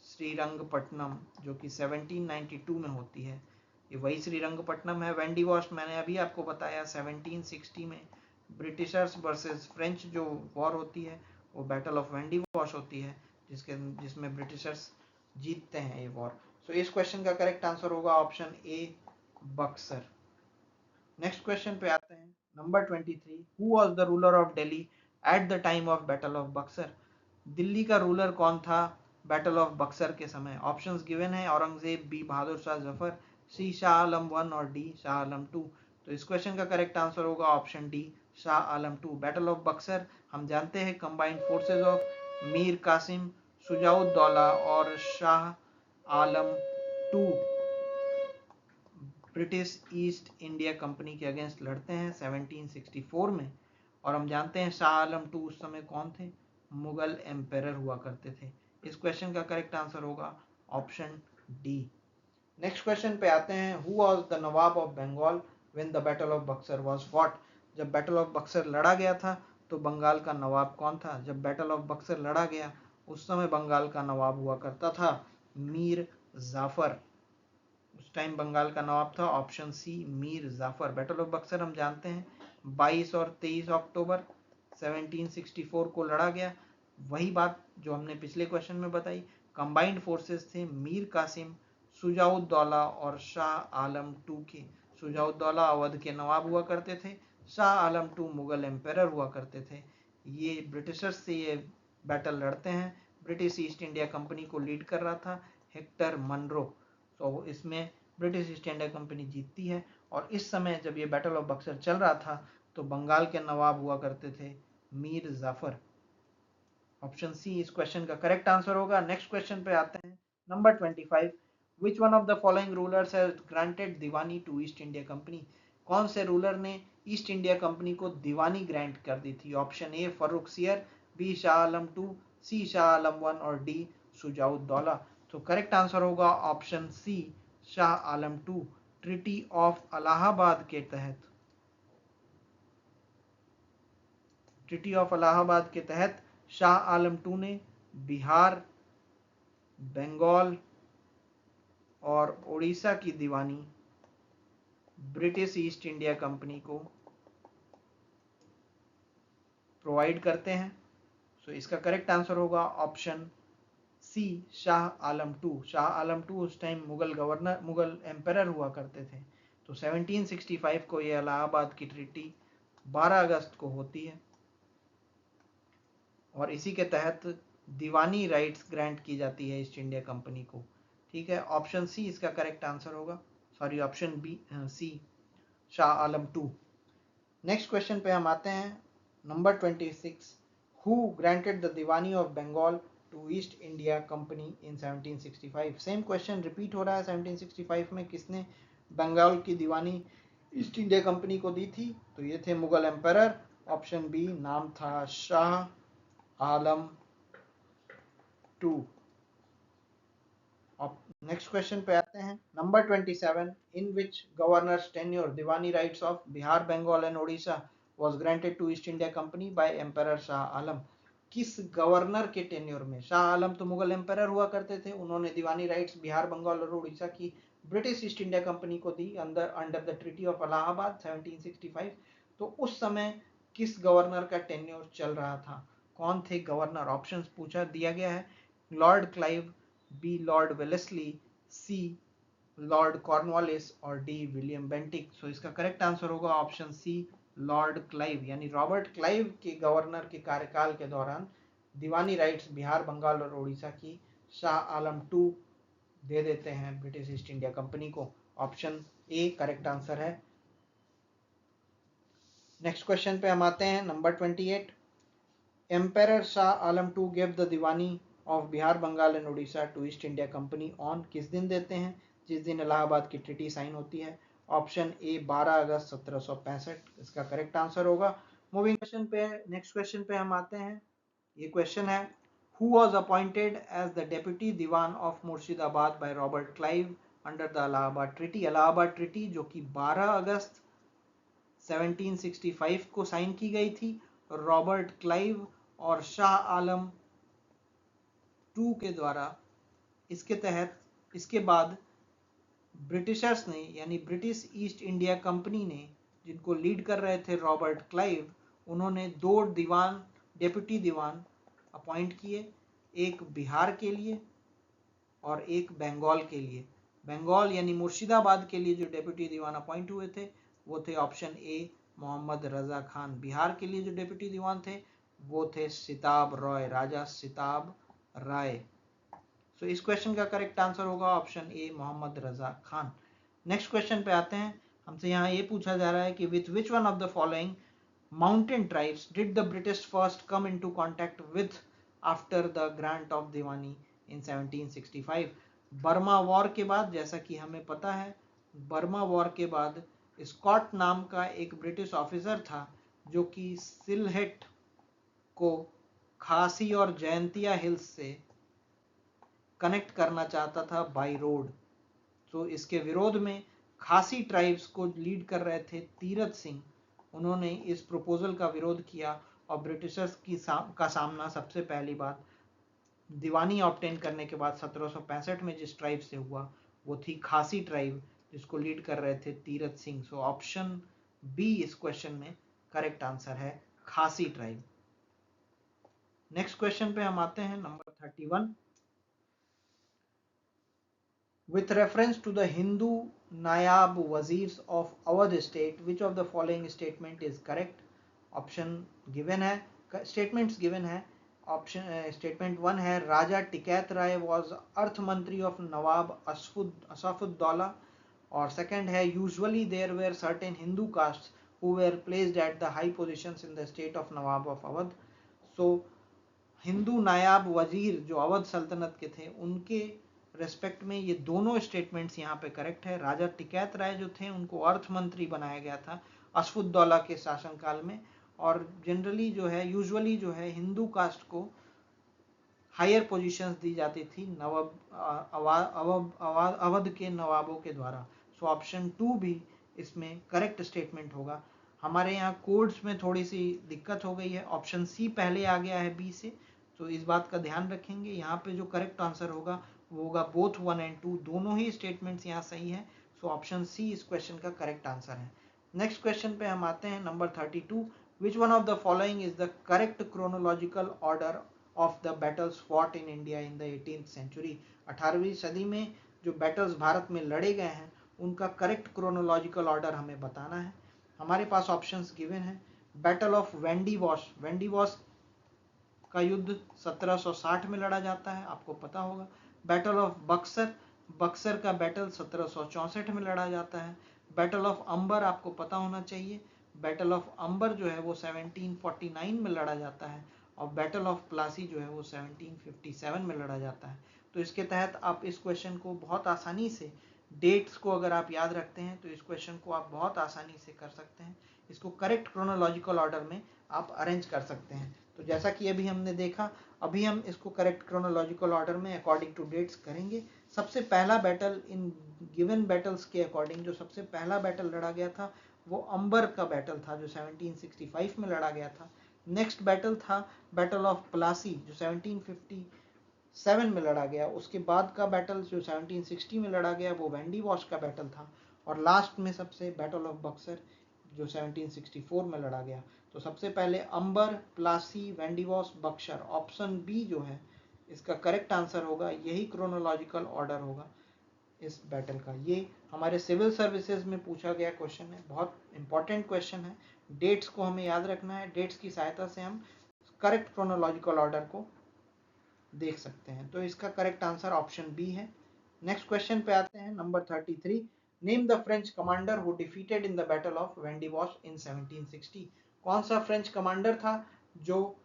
श्रीरंगपट्टनम, जो कि 1792 में होती है। ये वही श्रीरंगपट्टनम है। वेंडीवॉश मैंने अभी आपको बताया 1760 में ब्रिटिशर्स वर्सेस फ्रेंच जो वॉर होती है वो बैटल ऑफ वेंडीवॉश होती है, जिसमें ब्रिटिशर्स जीतते हैं ये वॉर। सो इस क्वेश्चन का करेक्ट आंसर होगा ऑप्शन ए, बक्सर। नेक्स्ट क्वेश्चन पे आते हैं, number 23, who was the ruler of Delhi at the time of battle of Buxar? Delhi का रूलर कौन था बैटल ऑफ बक्सर के समय? ऑप्शंस गिवन है, औरंगजेब, बी बहादुर शाह जफर, सी शाह आलम 1 और डी शाह आलम 2। तो इस क्वेश्चन का करेक्ट आंसर होगा option D Shah Alam 2। Battle of Buxar हम जानते हैं combined forces of Mir Qasim, Shujauddaula और Shah Alam 2 British East India Company के अगेंस्ट लड़ते हैं 1764 में। और हम जानते हैं शाह आलम 2 उस समय कौन थे? मुगल एम्पेरर हुआ करते थे। इस क्वेश्चन का करेक्ट आंसर होगा ऑप्शन डी। नेक्स्ट क्वेश्चन पे आते हैं, who was the nawab of Bengal when the battle of Buxar was fought? जब बैटल ऑफ बक्सर लड़ा गया था तो बंगाल का नवाब कौन था? जब बैटल ऑफ बक्सर लड़ा गया उस समय बंगाल का नवाब हुआ करता था मीर जाफर। उस टाइम बंगाल का नवाब था option C Mir Jafar. Battle of Buxar हम जानते हैं 22 और 23 अक्टूबर 1764 को लड़ा गया। वही बात जो हमने पिछले क्वेश्चन में बताई, कंबाइंड फोर्सेस थे मीर कासिम, शुजाउद्दौला और शाह आलम 2 के। शुजाउद्दौला अवध के नवाब हुआ करते थे, शाह आलम 2 मुगल एम्पेरर हुआ करते थे। ये ब्रिटिशर्स से ये बैटल लड़ते हैं। ब्रिटिश ईस्ट इंडिया कंपनी को लीड कर रहा था हेक्टर मनरो। तो इसमें ब्रिटिश ईस्ट इंडिया कंपनी जीतती है। और इस समय जब ये बैटल ऑफ बक्सर चल रहा था तो बंगाल के नवाब हुआ करते थे मीर जाफर। ऑप्शन सी इस क्वेश्चन का करेक्ट आंसर होगा। नेक्स्ट क्वेश्चन पे आते हैं, number 25, which one of the following rulers has granted diwani to East India Company? कौन से रूलर ने ईस्ट इंडिया कंपनी को दीवानी ग्रांट कर दी थी? Option A Farrukh Siyar, B Shah Alam 2, C Shah Alam 1 और डी शुजाउद्दौला। तो करेक्ट आंसर होगा option C Shah Alam 2। Treaty of Allahabad के तहत, ट्रिटी ऑफ इलाहाबाद के तहत शाह आलम 2 ने बिहार, बंगाल और उड़ीसा की दीवानी ब्रिटिश ईस्ट इंडिया कंपनी को प्रोवाइड करते हैं। सो इसका करेक्ट आंसर होगा ऑप्शन सी शाह आलम 2। शाह आलम 2 उस टाइम मुगल एम्पेरर हुआ करते थे। तो 1765 को ये इलाहाबाद की ट्रीटी 12 अगस्त को होती है और इसी के तहत दीवानी राइट्स ग्रांट की जाती है ईस्ट इंडिया कंपनी को। ठीक है, ऑप्शन सी इसका करेक्ट आंसर होगा, sorry option B C Shah Alam 2। Next question पे हम आते हैं, number 26, who granted the diwani of Bengal to East India Company in 1765? Same question repeat हो रहा है। 1765 में किसने बंगाल की दीवानी ईस्ट इंडिया कंपनी को दी थी? तो ये थे मुगल एम्परर। ऑप्शन बी नाम था शाह आलम 2। नेक्स्ट क्वेश्चन पे आते हैं, number 27, in which governor's tenure diwani rights of Bihar, Bengal and Odisha was granted to East India Company by emperor Shah Alam? किस गवर्नर के टेन्योर में? शाह आलम तो मुगल एम्परर हुआ करते थे, उन्होंने दीवानी राइट्स बिहार, बंगाल और उड़ीसा की ब्रिटिश ईस्ट इंडिया कंपनी को दी under the treaty of Allahabad 1765। तो उस समय किस गवर्नर का टेन्योर चल रहा था? कौन थे गवर्नर? ऑप्शंस पूछा दिया गया है, Lord Clive, B Lord Wellesley, C Lord Cornwallis और डी विलियम बेंटिक। सो इसका करेक्ट आंसर होगा ऑप्शन सी लॉर्ड क्लाइव, यानी रॉबर्ट क्लाइव के गवर्नर के कार्यकाल के दौरान दीवानी राइट्स बिहार, बंगाल और उड़ीसा की शाह आलम 2 दे देते हैं ब्रिटिश ईस्ट इंडिया कंपनी को। ऑप्शन ए करेक्ट आंसर है। नेक्स्ट क्वेश्चन पे हम आते हैं, number 28, emperor Shah Alam 2 gave the diwani of Bihar, Bengal and Orissa to East India Company on? किस दिन देते हैं? जिस दिन इलाहाबाद की ट्रीटी साइन होती है। ऑप्शन ए 12 अगस्त 1765 इसका करेक्ट आंसर होगा। मूविंग क्वेश्चन पे, नेक्स्ट क्वेश्चन पे हम आते हैं। ये क्वेश्चन है, who was appointed as the deputy diwan of Murshidabad by Robert Clive under the Allahabad treaty? Allahabad treaty जो कि 12 अगस्त 1765 को साइन की गई थी रॉबर्ट क्लाइव और शाह आलम 2 के द्वारा। इसके तहत इसके बाद ब्रिटिशर्स ने, यानी ब्रिटिश ईस्ट इंडिया कंपनी ने, जिनको लीड कर रहे थे रॉबर्ट क्लाइव, उन्होंने 2 दीवान, डेप्यूटी दीवान अपॉइंट किए, एक बिहार के लिए और एक बंगाल के लिए। बंगाल यानी मुर्शिदाबाद के लिए जो डेप्यूटी दीवान अपॉइंट हुए थे वो थे ऑप्शन ए मोहम्मद रजा खान। बिहार के लिए जो डिप्टी दीवान थे वो थे सिताब रॉय, राजा सिताब राय। सो इस क्वेश्चन का करेक्ट आंसर होगा option A Mohammad Raza Khan. Next question पे आते हैं। हमसे यहाँ ये पूछा जा रहा है कि with which one of the following mountain tribes did the British first come into contact with after the grant of Diwani in 1765? Burma war के बाद, जैसा कि हमें पता है, बर्मा वॉर के बाद स्कॉट नाम का एक ब्रिटिश ऑफिसर था जो कि सिलहेट को खासी और जयंतिया हिल्स से कनेक्ट करना चाहता था बाई रोड। तो इसके विरोध में खासी ट्राइब्स को लीड कर रहे थे तीरथ सिंह। उन्होंने इस प्रपोजल का विरोध किया और ब्रिटिशर्स का सामना सबसे पहली बात दीवानी ऑब्टेन करने के बाद 1765 में जिस ट्राइब से हुआ वो थी खासी ट्राइब, जिसको लीड कर रहे थे Tirath Singh. So option B इस क्वेश्चन में करेक्ट आंसर है, खासी ट्राइब। नेक्स्ट क्वेश्चन पे हम आते हैं, number 31। With reference to the Hindu Nayab Wazirs of Awadh state, which of the following statement is correct? Option given है, statements given है। Option statement 1 है राजा टिकैत राय was अर्थ मंत्री of नवाब असफुद्दौला, और second है usually there were certain Hindu castes who were placed at the high positions in the state of Nawab of Awadh। So Hindu नायाब वजीर जो अवध सल्तनत के थे उनके रेस्पेक्ट में ये दोनों स्टेटमेंट्स यहाँ पे करेक्ट है। राजा टिकैत राय जो थे उनको अर्थ मंत्री बनाया गया था असफुद्दौला के शासनकाल में, और जनरली जो है यूजुअली जो है हिंदू कास्ट को हायर पोजीशंस दी जाती थी अवध के नवाबों के द्वारा। सो ऑप्शन 2 भी इसमें करेक्ट स्टेटमेंट होगा। हमारे यहाँ कोड्स में थोड़ी सी दिक्कत हो गई है, ऑप्शन सी पहले आ गया है बी से, तो इस बात का ध्यान रखेंगे। यहाँ पे जो करेक्ट आंसर होगा वो होगा बोथ 1 एंड 2, दोनों ही स्टेटमेंट्स यहाँ सही है। सो ऑप्शन सी इस क्वेश्चन का करेक्ट आंसर है। नेक्स्ट क्वेश्चन पे हम आते हैं, number 32। Which one of the following is the correct chronological order of the battles fought in India in the 18th century? 18वीं सदी में जो बैटल्स भारत में लड़े गए हैं उनका करेक्ट क्रोनोलॉजिकल ऑर्डर हमें बताना है। हमारे पास ऑप्शंस गिवन है। बैटल ऑफ वेंडी वॉश का युद्ध 1760 में लड़ा जाता है, आपको पता होगा। बैटल ऑफ बक्सर का बैटल 1764 में लड़ा जाता है। बैटल ऑफ अंबर आपको पता होना चाहिए, बैटल ऑफ अंबर जो है वो 1749 में लड़ा जाता है, और बैटल ऑफ प्लासी जो है वो 1757 में लड़ा जाता है। तो इसके तहत आप इस क्वेश्चन को बहुत आसानी से, डेट्स को अगर आप याद रखते हैं तो इस क्वेश्चन को आप बहुत आसानी से कर सकते हैं। इसको करेक्ट क्रोनोलॉजिकल ऑर्डर में आप अरेंज कर सकते हैं। तो जैसा कि अभी हमने देखा, अभी हम इसको करेक्ट क्रोनोलॉजिकल ऑर्डर में अकॉर्डिंग टू डेट्स करेंगे। सबसे पहला बैटल इन गिवन बैटल्स के अकॉर्डिंग जो सबसे पहला बैटल लड़ा गया था वो अंबर का बैटल था जो 1765 में लड़ा गया था। नेक्स्ट बैटल था बैटल ऑफ प्लासी जो 1757 में लड़ा गया। उसके बाद का बैटल जो 1760 में लड़ा गया वो वेंडी वॉश का बैटल था, और लास्ट में सबसे बैटल ऑफ बक्सर जो 1764 में लड़ा गया। तो सबसे पहले अंबर, प्लासी, वेंडीवॉस, बक्सर, ऑप्शन बी जो है इसका करेक्ट आंसर होगा। यही क्रोनोलॉजिकल ऑर्डर होगा इस बैटल का। ये हमारे सिविल सर्विसेज में पूछा गया क्वेश्चन है, बहुत इंपॉर्टेंट क्वेश्चन है। डेट्स को हमें याद रखना है, डेट्स की सहायता से हम करेक्ट क्रोनोलॉजिकल ऑर्डर को देख सकते हैं। तो इसका करेक्ट आंसर ऑप्शन बी है। नेक्स्ट क्वेश्चन पे आते हैं, number 33। Name the French commander who defeated in the battle of Wandiwash in 1760? कौन सा फ्रेंच कमांडर था जो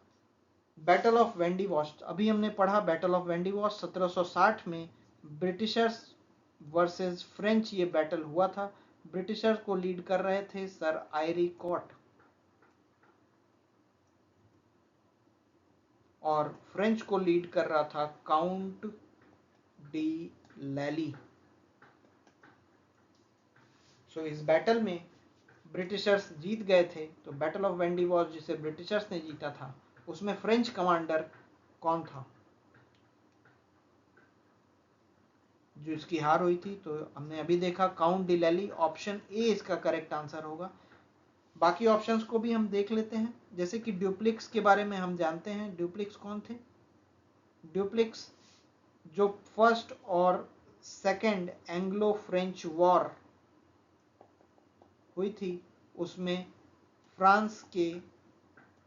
बैटल ऑफ वेंडीवॉश, अभी हमने पढ़ा बैटल ऑफ वेंडीवॉश 1760 में ब्रिटिशर्स वर्सेस फ्रेंच ये बैटल हुआ था। ब्रिटिशर्स को लीड कर रहे थे सर आयरी कॉट, और फ्रेंच को लीड कर रहा था काउंट डी लैली। सो इस बैटल में ब्रिटिशर्स जीत गए थे। तो बैटल ऑफ वेंडीवॉश जिसे ब्रिटिशर्स ने जीता था उसमें फ्रेंच कमांडर कौन था जो इसकी हार हुई थी? तो हमने अभी देखा काउंट डी लैली, ऑप्शन ए इसका करेक्ट आंसर होगा। बाकी ऑप्शंस को भी हम देख लेते हैं, जैसे कि ड्यूप्लिक्स के बारे में हम जानते हैं। ड्यूप्लिक्स कौन थे? ड्यूप्लिक्स जो फर्स्ट और सेकेंड एंग्लो फ्रेंच वॉर हुई थी उसमें फ्रांस के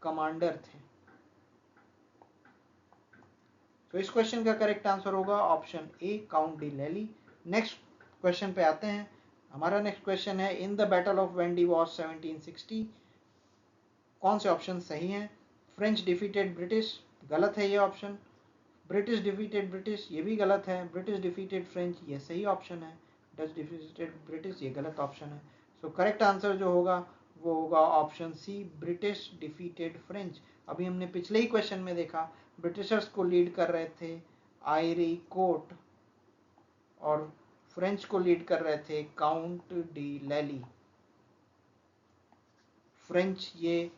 कमांडर थे। तो इस क्वेश्चन का करेक्ट आंसर होगा ऑप्शन ए, काउंट डी लैली। नेक्स्ट क्वेश्चन पे आते हैं। हमारा नेक्स्ट क्वेश्चन है, इन the battle of Wandiwash 1760 कौन से ऑप्शन सही हैं? फ्रेंच डिफीटेड ब्रिटिश, गलत है ये ऑप्शन। ब्रिटिश डिफीटेड ब्रिटिश, ये भी गलत है। ब्रिटिश डिफीटेड फ्रेंच, ये सही ऑप्शन है। डच डिफीटेड ब्रिटिश, ये गलत ऑप्शन है। सो करेक्ट आंसर जो होगा वो होगा option C, British defeated French. अभी हमने पिछले ही क्वेश्चन में देखा, ब्रिटिशर्स को लीड कर रहे थे आयरी कोट और फ्रेंच को लीड कर रहे थे काउंट डी लैली। फ्रेंच ये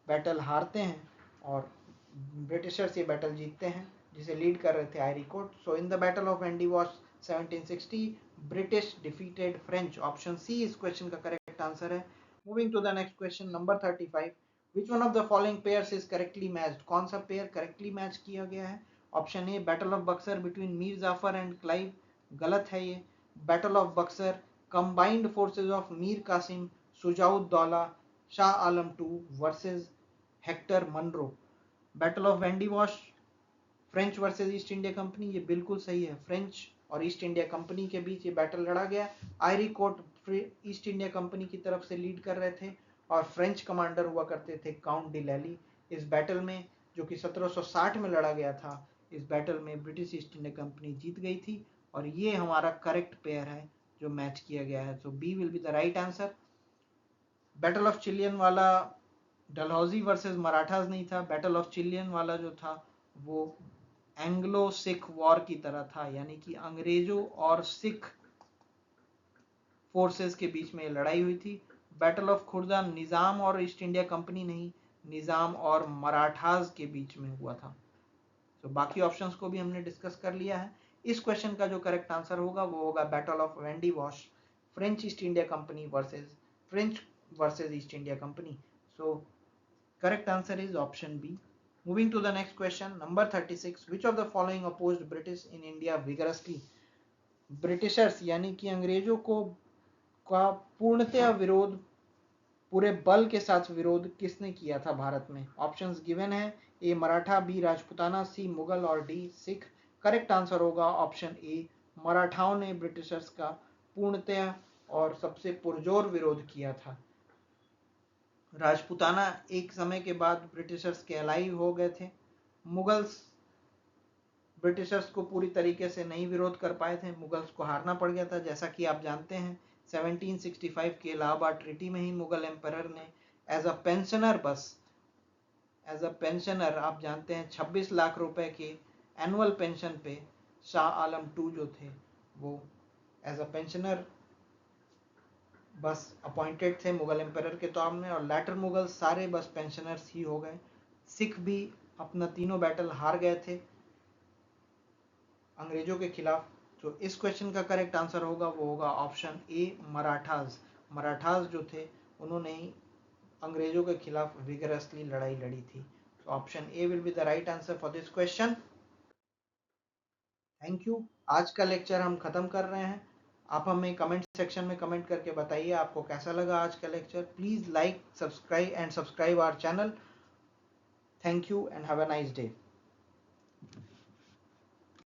बैटल हारते हैं और ब्रिटिशर्स ये बैटल जीतते हैं, जिसे लीड कर रहे थे Eyre Coote. So in the battle of Wandiwash 1760 British defeated French. Option C इस क्वेश्चन का करेक्ट आंसर है। Moving to the next question number 35, which one of the following pairs is correctly matched? कौन सा pair correctly match किया गया है? Option A, battle of Buxar between Mir Jafar and Clive, गलत है ये। Battle of Buxar, combined forces of Mir Qasim, Shuja-ud-Daula, Shah Alam two versus Hector Munro. Battle of Wandiwash, French versus East India Company, ये बिल्कुल सही है। फ्रेंच और ईस्ट इंडिया कंपनी के बीच ये बैटल लड़ा गया। आयरी कोट ईस्ट इंडिया कंपनी की तरफ से लीड कर रहे थे और फ्रेंच कमांडर हुआ करते थे काउंट डी लैली। इस बैटल में, जो कि 1760 में लड़ा गया था, इस बैटल में ब्रिटिश ईस्ट इंडिया कंपनी जीत गई थी और ये हमारा करेक्ट पेयर है जो मैच किया गया है। So B will be the right answer. Battle of Chillianwala Dalhousie versus Marathas नहीं था। बैटल ऑफ चिलियन वाला जो था वो एंग्लो सिख वॉर की तरह था, यानी कि अंग्रेजों और सिख फोर्सेस के बीच में लड़ाई हुई थी। बैटल ऑफ खुर्दा निजाम और ईस्ट इंडिया कंपनी नहीं, निजाम और मराठास के बीच में हुआ था। तो बाकी ऑप्शंस को भी हमने डिस्कस कर लिया है। इस क्वेश्चन का जो करेक्ट आंसर होगा वो होगा battle of Wandiwash, French east India company versus East India company. So correct answer is option B. Moving to the next question, number 36, which of the following opposed British in India vigorously? Britishers यानी कि अंग्रेजों को का पूर्णतया विरोध, पूरे बल के साथ विरोध किसने किया था भारत में? ऑप्शंस गिवन है, ए मराठा, बी राजपूताना, सी मुगल और डी सिख। करेक्ट आंसर होगा ऑप्शन ए, मराठाओं ने ब्रिटिशर्स का पूर्णतया और सबसे पुरजोर विरोध किया था। राजपूताना एक समय के बाद ब्रिटिशर्स के अलाई हो गए थे। मुगल्स ब्रिटिशर्स को पूरी तरीके से नहीं विरोध कर पाए थे, मुगल्स को हारना पड़ गया था। जैसा कि आप जानते हैं 1765 के इलाहाबाद ट्रीटी में ही मुगल एम्परर ने एज अ पेंशनर आप जानते हैं 26 लाख रुपए के एनुअल पेंशन पे शाह आलम टू जो थे वो एज अ पेंशनर बस अपॉइंटेड थे मुगल एम्परर के तौर में, और लेटर मुगल सारे बस पेंशनर्स ही हो गए। सिख भी अपना तीनों बैटल हार गए थे अंग्रेजों के खिलाफ। तो इस क्वेश्चन का करेक्ट आंसर होगा वो होगा ऑप्शन ए, मराठास। मराठास जो थे उन्होंने ही अंग्रेजों के खिलाफ विगरसली लड़ाई लड़ी थी। तो option A will be the right answer for this question. Thank you. आज का लेक्चर हम खत्म कर रहे हैं। आप हमें कमेंट सेक्शन में कमेंट करके बताइए आपको कैसा लगा आज का lecture. Please like, subscribe our channel. Thank you and have a nice day.